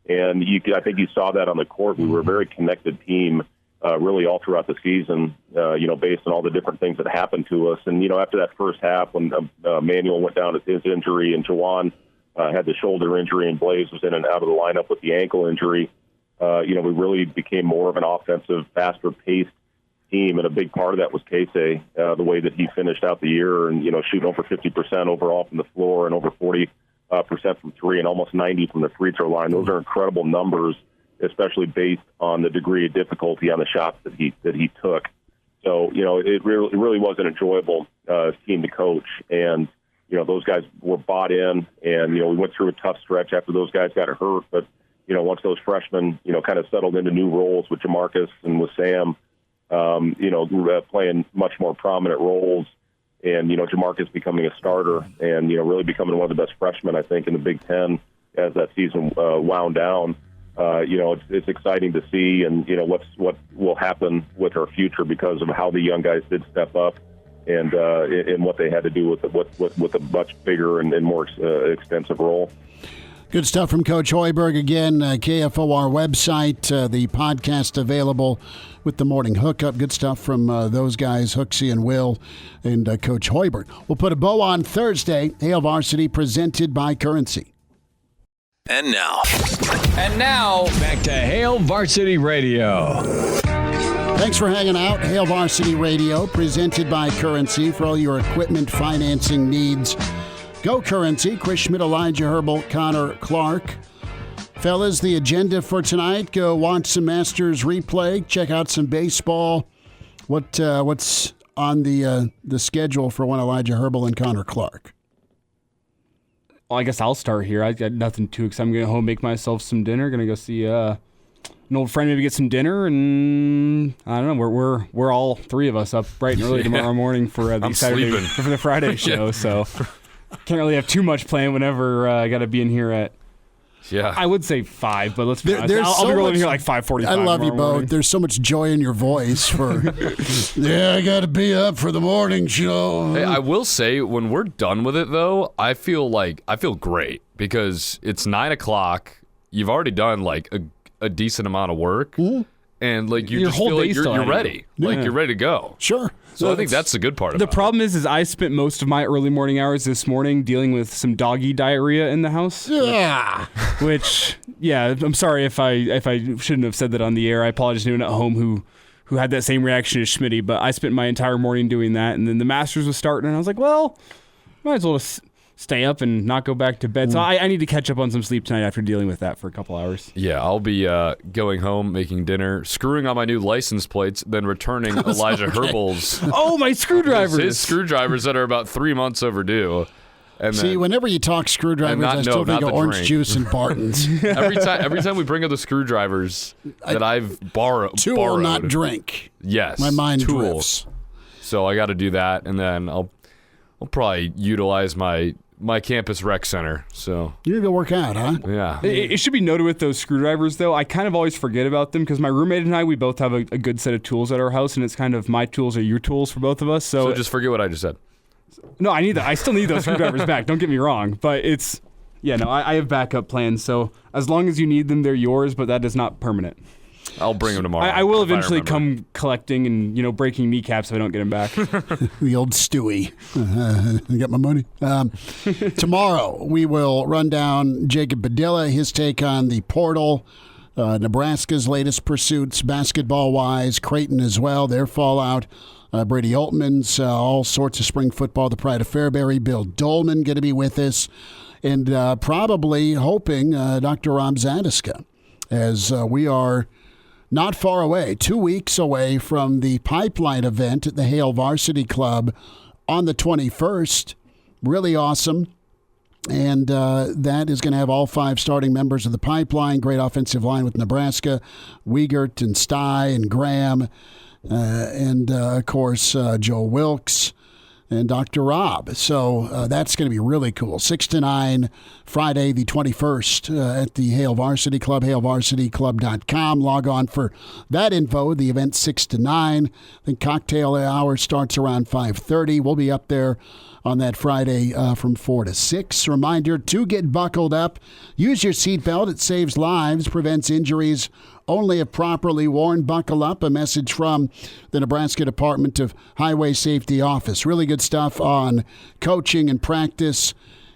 And I think you saw that on the court. We were a very connected team, really all throughout the season, based on all the different things that happened to us. And, after that first half, when Manuel went down with his injury and Jawan had the shoulder injury and Blaze was in and out of the lineup with the ankle injury, we really became more of an offensive, faster-paced team, and a big part of that was Casey, the way that he finished out the year and, shooting over 50% overall from the floor and over 40% from three and almost 90 from the free throw line. Those are incredible numbers, especially based on the degree of difficulty on the shots that he took. So, it really was an enjoyable team to coach, and those guys were bought in, and we went through a tough stretch after those guys got hurt, but once those freshmen kind of settled into new roles with Jamarcus and with Sam, playing much more prominent roles, and Jamarcus becoming a starter and really becoming one of the best freshmen, I think, in the Big Ten as that season wound down. It's exciting to see, and what will happen with our future because of how the young guys did step up and what they had to do with a much bigger and more extensive role. Good stuff from Coach Hoiberg. Again, KFOR website, the podcast available with the morning hookup. Good stuff from those guys, Hooksy and Will and Coach Hoiberg. We'll put a bow on Thursday. Hail Varsity presented by Currency. And now, back to Hail Varsity Radio. Thanks for hanging out. Hail Varsity Radio, presented by Currency for all your equipment financing needs. Go Currency. Chris Schmidt, Elijah Herbel, Connor Clark. Fellas, the agenda for tonight, go watch some Masters replay, check out some baseball. What's on the schedule for one Elijah Herbel and Connor Clark? Well, I guess I'll start here. I got nothing too exciting. I'm going to home make myself some dinner. Going to go see an old friend, maybe get some dinner, and I don't know. We're all three of us up bright and early tomorrow morning for the Saturday for the Friday show. So can't really have too much planned whenever I got to be in here at. Yeah, I would say 5, but let's be honest. I'll be rolling here like 5:45. I love you both. Morning. There's so much joy in your voice for. I got to be up for the morning show. Hey, I will say, when we're done with it, though, I feel great because it's 9:00. You've already done like a decent amount of work, and like you just feel like you're ready. Like you're ready to go. Sure. So I think that's the good part. The problem is I spent most of my early morning hours this morning dealing with some doggy diarrhea in the house. Yeah. Which, I'm sorry if I shouldn't have said that on the air. I apologize to anyone at home who had that same reaction as Schmitty, but I spent my entire morning doing that, and then the Masters was starting, and I was like, well, might as well just stay up and not go back to bed. So I need to catch up on some sleep tonight after dealing with that for a couple hours. Yeah, I'll be going home, making dinner, screwing on my new license plates, then returning Elijah Herbel's. Oh, my screwdrivers! His screwdrivers that are about 3 months overdue. And see, whenever you talk screwdrivers, I still think of orange juice and Bartons. every time we bring up the screwdrivers that I've borrowed. Tool, borrowed, not drink. Yes, my mind tool. drifts. So I got to do that, and then I'll probably utilize my campus rec center. So you need to work out, huh? Yeah. It should be noted with those screwdrivers, though, I kind of always forget about them because my roommate and I, we both have a good set of tools at our house, and it's kind of my tools are your tools for both of us. So just forget what I just said. No, I need that. I still need those screwdrivers back. Don't get me wrong, but I have backup plans. So as long as you need them, they're yours, but that is not permanent. I'll bring them tomorrow. I will eventually come collecting and breaking kneecaps if I don't get them back. The old Stewie. I got my money. Tomorrow we will run down Jacob Padilla, his take on the portal, Nebraska's latest pursuits, basketball-wise, Creighton as well, their fallout. Brady Altman's all sorts of spring football, the Pride of Fairbury. Bill Dolman going to be with us, and probably hoping Dr. Rob Zadiska, as we are not far away, 2 weeks away from the Pipeline event at the Hail Varsity Club on the 21st. Really awesome. And that is going to have all 5 starting members of the Pipeline. Great offensive line with Nebraska, Wiegert and Stye and Graham. And, of course, Joe Wilkes. and Dr. Rob. So that's going to be really cool. 6 to 9, Friday the 21st at the Hale Varsity Club, halevarsityclub.com. Log on for that info. The event 6 to 9. I think cocktail hour starts around 5:30. We'll be up there on that Friday from 4 to 6. Reminder to get buckled up. Use your seatbelt. It saves lives, prevents injuries only if properly worn. Buckle up. A message from the Nebraska Department of Highway Safety Office. Really good stuff on coaching and practice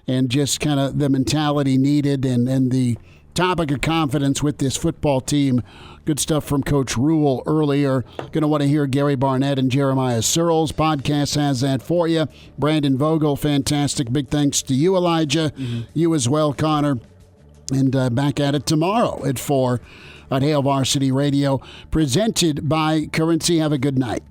and just kind of the mentality needed and the topic of confidence with this football team. Good stuff from Coach Rhule earlier. Going to want to hear Gary Barnett and Jeremiah Sirles. Podcast has that for you. Brandon Vogel, fantastic. Big thanks to you, Elijah. You as well, Connor. And back at it tomorrow at 4 on Hale Varsity Radio, presented by Currency. Have a good night.